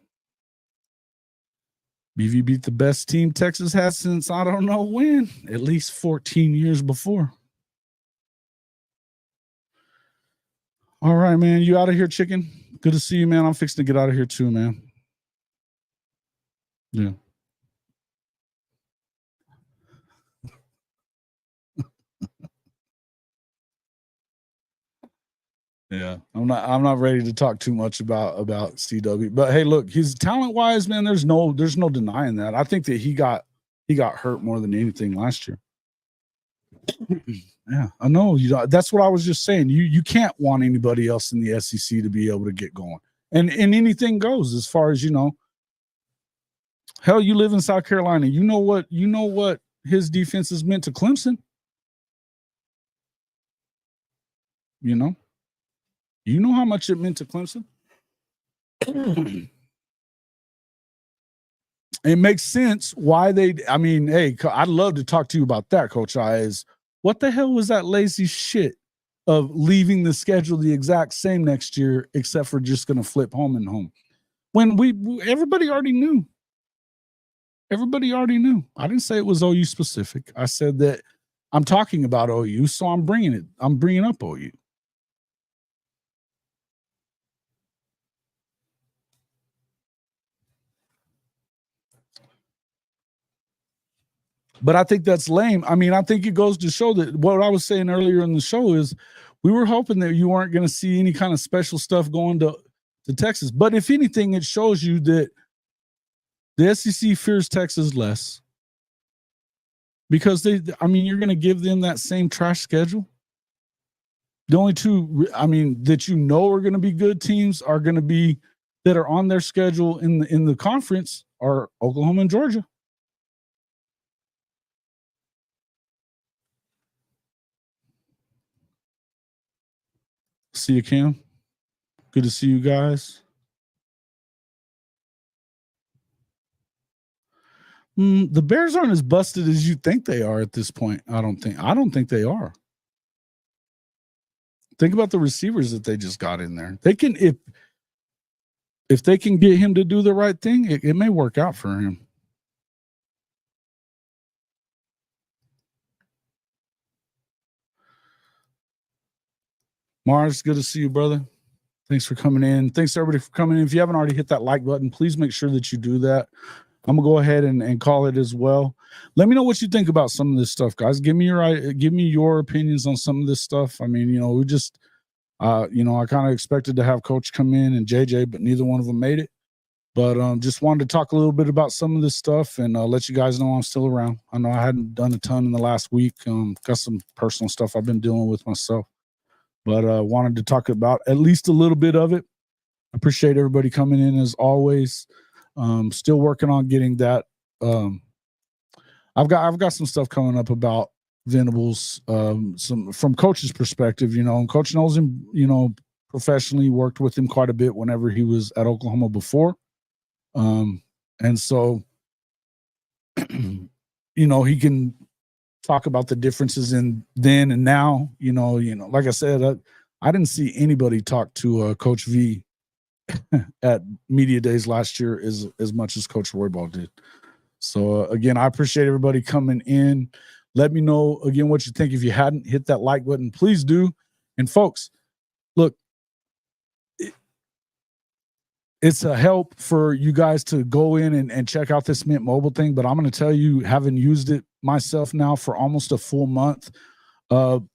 BV beat the best team Texas has since I don't know when, at least 14 years before. All right, man. You out of here, chicken? Good to see you, man. I'm fixing to get out of here too, man. Yeah. Yeah, I'm not ready to talk too much about CW. But hey, look, he's talent-wise, man, there's no denying that. I think that he got hurt more than anything last year. Yeah, I know. That's what I was just saying. You can't want anybody else in the SEC to be able to get going. And anything goes as far as, hell, you live in South Carolina. You know what his defense has meant to Clemson? You know how much it meant to Clemson? It makes sense why hey, I'd love to talk to you about that, Coach I, is what the hell was that lazy shit of leaving the schedule the exact same next year, except for just going to flip home and home? When everybody already knew. Everybody already knew. I didn't say it was OU specific. I said that I'm talking about OU, so I'm bringing up OU. But I think that's lame. I mean, I think it goes to show that what I was saying earlier in the show is we were hoping that you weren't going to see any kind of special stuff going to Texas. But if anything, it shows you that the SEC fears Texas less because you're going to give them that same trash schedule. The only two, that are going to be good teams are going to be that are on their schedule in the conference are Oklahoma and Georgia. See you, Cam. Good to see you guys. The Bears aren't as busted as you think they are at this point. I don't think they are. Think about the receivers that they just got in there. They can, if they can get him to do the right thing, it may work out for him. Mars, good to see you, brother. Thanks for coming in. Thanks everybody for coming in. If you haven't already hit that like button, please make sure that you do that. I'm gonna go ahead and call it as well. Let me know what you think about some of this stuff, guys. Give me your opinions on some of this stuff. I mean, we just I kind of expected to have Coach come in and JJ, but neither one of them made it. But just wanted to talk a little bit about some of this stuff and let you guys know I'm still around. I know I hadn't done a ton in the last week. Got some personal stuff I've been dealing with myself, but wanted to talk about at least a little bit of it. Appreciate everybody coming in as always. Still working on getting that. I've got some stuff coming up about Venables, some from Coach's perspective, and Coach knows him, professionally, worked with him quite a bit whenever he was at Oklahoma before. And so, he can talk about the differences in then and now, like I said, I didn't see anybody talk to Coach V at media days last year as much as Coach Roybal did. So again, I appreciate everybody coming in. Let me know again what you think. If you hadn't hit that like button, please do. And folks, look, it's a help for you guys to go in and check out this Mint Mobile thing. But I'm going to tell you, having used it myself now for almost a full month, I'm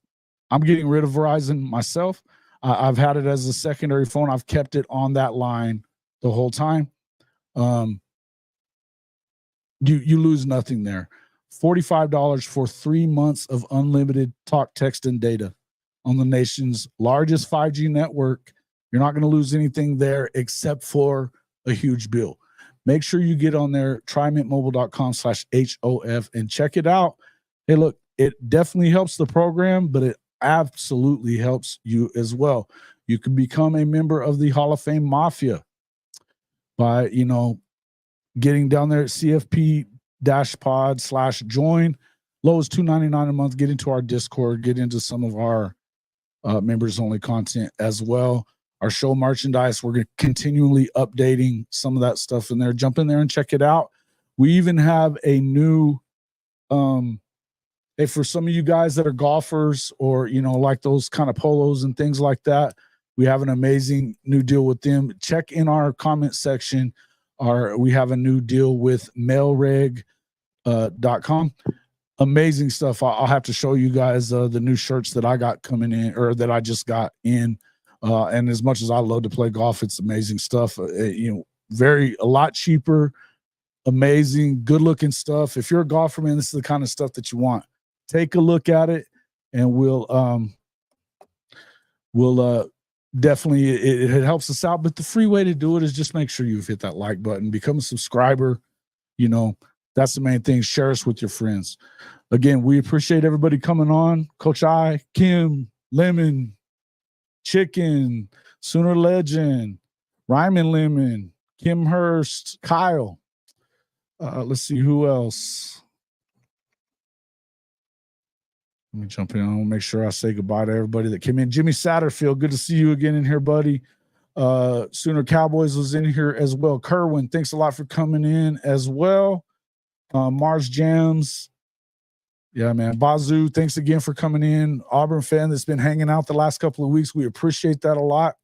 getting rid of Verizon myself. I've had it as a secondary phone. I've kept it on that line the whole time. You lose nothing there. $45 for 3 months of unlimited talk, text, and data on the nation's largest 5G network. You're not going to lose anything there except for a huge bill. Make sure you get on there, trymintmobile.com/HOF and check it out. Hey, look, it definitely helps the program, but it absolutely helps you as well. You can become a member of the Hall of Fame Mafia by, getting down there at CFP-pod/join. Low is $2.99 a month. Get into our Discord. Get into some of our members-only content as well. Our show merchandise, we're continually updating some of that stuff in there. Jump in there and check it out. We even have a new, hey, for some of you guys that are golfers or, like those kind of polos and things like that, we have an amazing new deal with them. Check in our comment section. We have a new deal with mailreg.com. Amazing stuff. I'll have to show you guys the new shirts that I got coming in, or that I just got in. And as much as I love to play golf, it's amazing stuff. A lot cheaper, amazing, good looking stuff. If you're a golfer, man, this is the kind of stuff that you want. Take a look at it, and we'll definitely, it helps us out. But the free way to do it is just make sure you've hit that like button, become a subscriber. That's the main thing. Share us with your friends. Again, we appreciate everybody coming on. Coach I, Kim, Lemon, Chicken, Sooner Legend, Ryman Lemon, Kim Hurst, Kyle. Let's see who else. Let me jump in. I'll make sure I say goodbye to everybody that came in. Jimmy Satterfield, good to see you again in here, buddy. Sooner Cowboys was in here as well. Kerwin, thanks a lot for coming in as well. Mars Jams. Yeah, man. Bazoo, thanks again for coming in. Auburn fan that's been hanging out the last couple of weeks. We appreciate that a lot.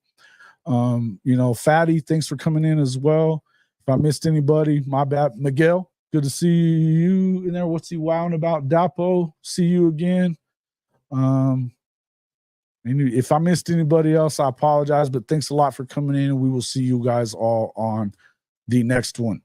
Fatty, thanks for coming in as well. If I missed anybody, my bad. Miguel, good to see you in there. What's he wowing about? Dapo, see you again. If I missed anybody else, I apologize, but thanks a lot for coming in, and we will see you guys all on the next one.